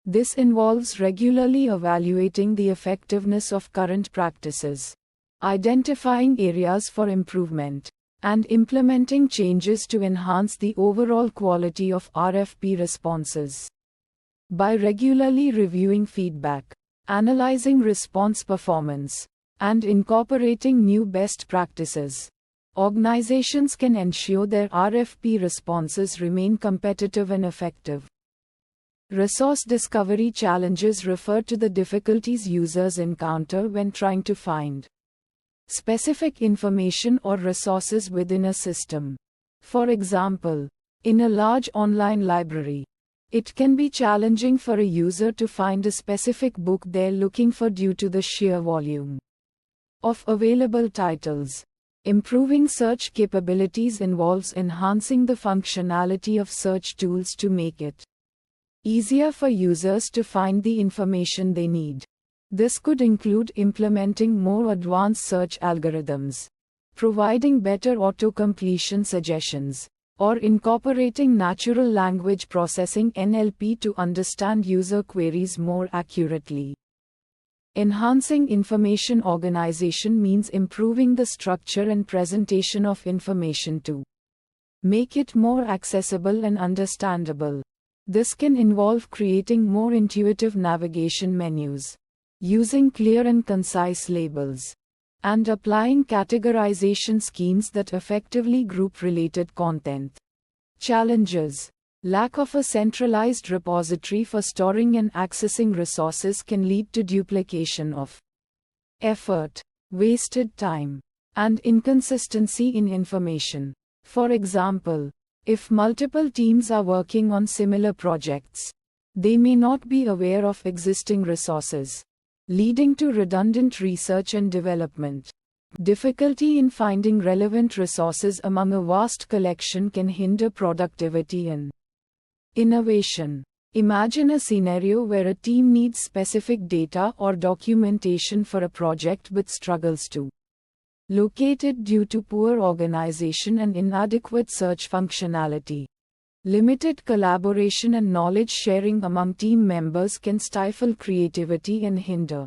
This involves regularly evaluating the effectiveness of current practices, identifying areas for improvement, and implementing changes to enhance the overall quality of RFP responses. By regularly reviewing feedback, analyzing response performance, and incorporating new best practices, organizations can ensure their RFP responses remain competitive and effective. Resource discovery challenges refer to the difficulties users encounter when trying to find specific information or resources within a system. For example, in a large online library, it can be challenging for a user to find a specific book they're looking for due to the sheer volume of available titles. Improving search capabilities involves enhancing the functionality of search tools to make it easier for users to find the information they need. This could include implementing more advanced search algorithms, providing better auto-completion suggestions, or incorporating natural language processing (NLP) to understand user queries more accurately. Enhancing information organization means improving the structure and presentation of information to make it more accessible and understandable. This can involve creating more intuitive navigation menus, using clear and concise labels, and applying categorization schemes that effectively group related content. Challenges: lack of a centralized repository for storing and accessing resources can lead to duplication of effort, wasted time, and inconsistency in information. For example, if multiple teams are working on similar projects, they may not be aware of existing resources, leading to redundant research and development. Difficulty in finding relevant resources among a vast collection can hinder productivity and innovation. Imagine a scenario where a team needs specific data or documentation for a project but struggles to locate it due to poor organization and inadequate search functionality. Limited collaboration and knowledge sharing among team members can stifle creativity and hinder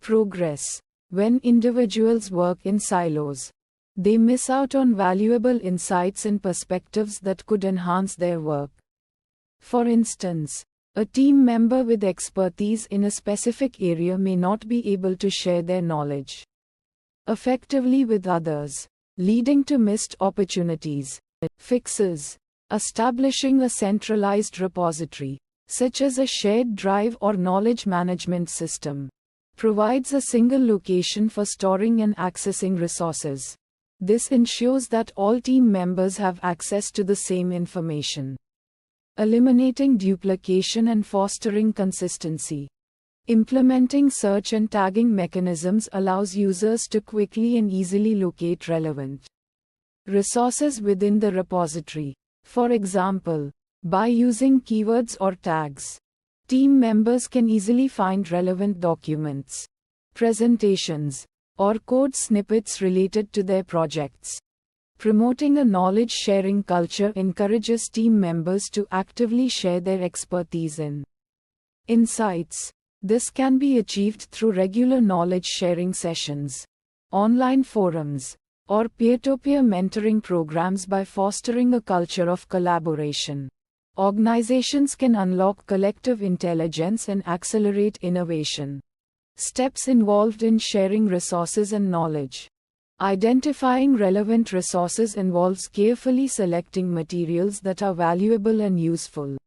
progress. When individuals work in silos, they miss out on valuable insights and perspectives that could enhance their work. For instance, a team member with expertise in a specific area may not be able to share their knowledge effectively with others, leading to missed opportunities. Fixes: establishing a centralized repository, such as a shared drive or knowledge management system, provides a single location for storing and accessing resources. This ensures that all team members have access to the same information, eliminating duplication and fostering consistency. Implementing search and tagging mechanisms allows users to quickly and easily locate relevant resources within the repository. For example, by using keywords or tags, team members can easily find relevant documents, presentations, or code snippets related to their projects. Promoting a knowledge-sharing culture encourages team members to actively share their expertise and insights. This can be achieved through regular knowledge-sharing sessions, online forums, or peer-to-peer mentoring programs. By fostering a culture of collaboration, organizations can unlock collective intelligence and accelerate innovation. Steps involved in sharing resources and knowledge. Identifying relevant resources involves carefully selecting materials that are valuable and useful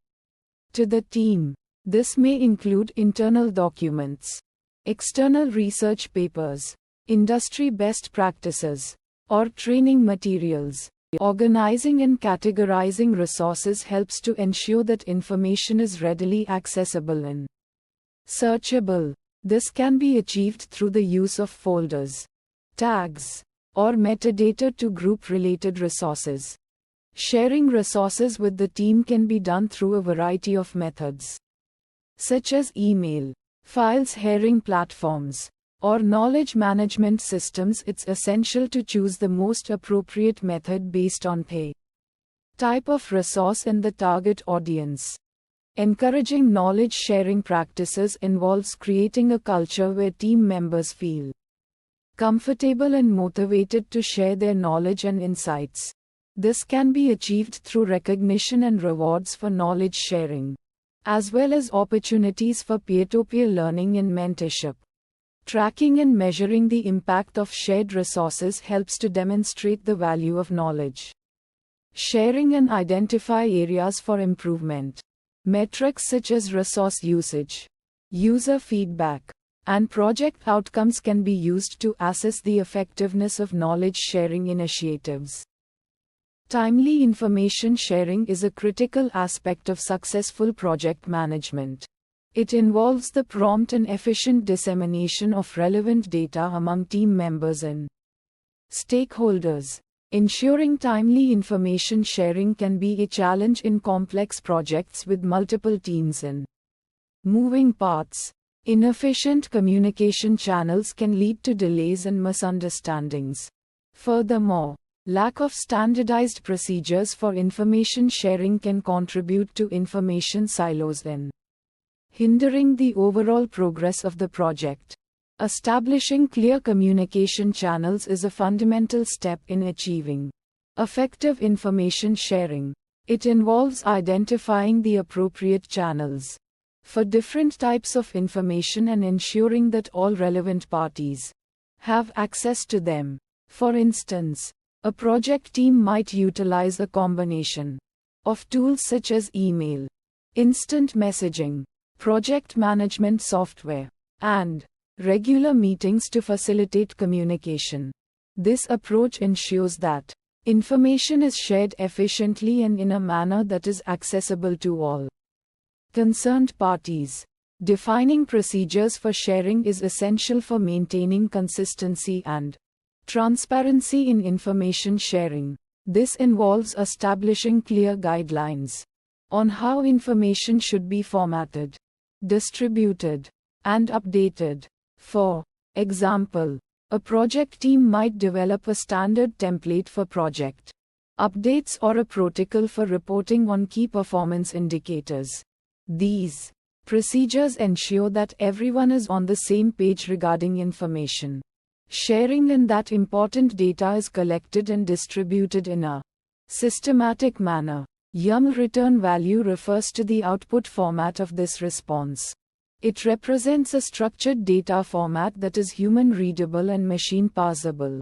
to the team. This may include internal documents, external research papers, industry best practices, or training materials. Organizing and categorizing resources helps to ensure that information is readily accessible and searchable. This can be achieved through the use of folders, tags, or metadata to group related resources. Sharing resources with the team can be done through a variety of methods, such as email, file sharing platforms, or knowledge management systems. It's essential to choose the most appropriate method based on the type of resource and the target audience. Encouraging knowledge sharing practices involves creating a culture where team members feel comfortable and motivated to share their knowledge and insights. This can be achieved through recognition and rewards for knowledge sharing, as well as opportunities for peer-to-peer learning and mentorship. Tracking and measuring the impact of shared resources helps to demonstrate the value of knowledge sharing and identify areas for improvement. Metrics such as resource usage, user feedback, and project outcomes can be used to assess the effectiveness of knowledge sharing initiatives. Timely information sharing is a critical aspect of successful project management. It involves the prompt and efficient dissemination of relevant data among team members and stakeholders. Ensuring timely information sharing can be a challenge in complex projects with multiple teams and moving parts. Inefficient communication channels can lead to delays and misunderstandings. Furthermore, lack of standardized procedures for information sharing can contribute to information silos and hindering the overall progress of the project. Establishing clear communication channels is a fundamental step in achieving effective information sharing. It involves identifying the appropriate channels for different types of information and ensuring that all relevant parties have access to them. For instance, a project team might utilize a combination of tools such as email, instant messaging, project management software, and regular meetings to facilitate communication. This approach ensures that information is shared efficiently and in a manner that is accessible to all concerned parties. Defining procedures for sharing is essential for maintaining consistency and transparency in information sharing. This involves establishing clear guidelines on how information should be formatted, distributed, and updated. For example, a project team might develop a standard template for project updates or a protocol for reporting on key performance indicators. These procedures ensure that everyone is on the same page regarding information sharing and that important data is collected and distributed in a systematic manner. YAML return value refers to the output format of this response. It represents a structured data format that is human-readable and machine-parsable.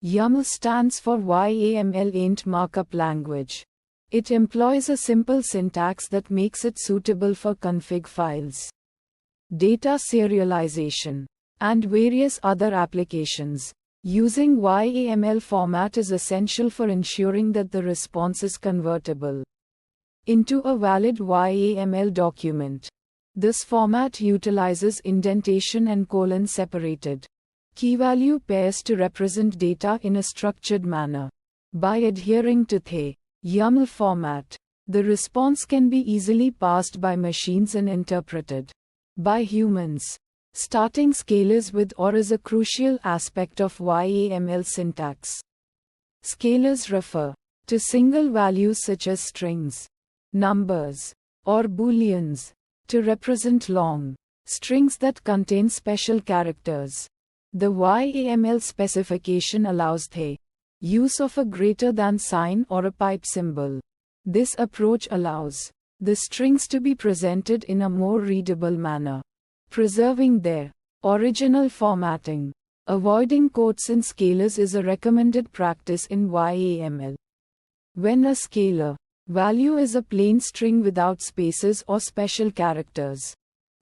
YAML stands for YAML Ain't Markup Language. It employs a simple syntax that makes it suitable for config files, data serialization, and various other applications. Using YAML format is essential for ensuring that the response is convertible into a valid YAML document. This format utilizes indentation and colon-separated key-value pairs to represent data in a structured manner. By adhering to the YAML format, the response can be easily parsed by machines and interpreted by humans. Starting scalars with OR is a crucial aspect of YAML syntax. Scalars refer to single values such as strings, numbers, or booleans, to represent long strings that contain special characters. The YAML specification allows the use of a greater than sign or a pipe symbol. This approach allows the strings to be presented in a more readable manner, preserving their original formatting. Avoiding quotes in scalars is a recommended practice in YAML. When a scalar value is a plain string without spaces or special characters,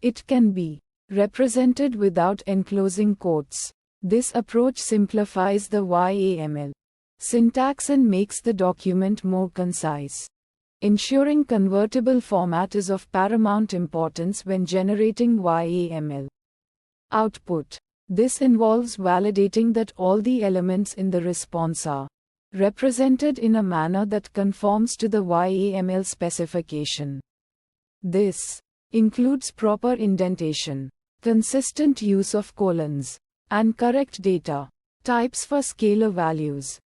it can be represented without enclosing quotes. This approach simplifies the YAML syntax and makes the document more concise. Ensuring convertible format is of paramount importance when generating YAML output. This involves validating that all the elements in the response are represented in a manner that conforms to the YAML specification. This includes proper indentation, consistent use of colons, and correct data types for scalar values.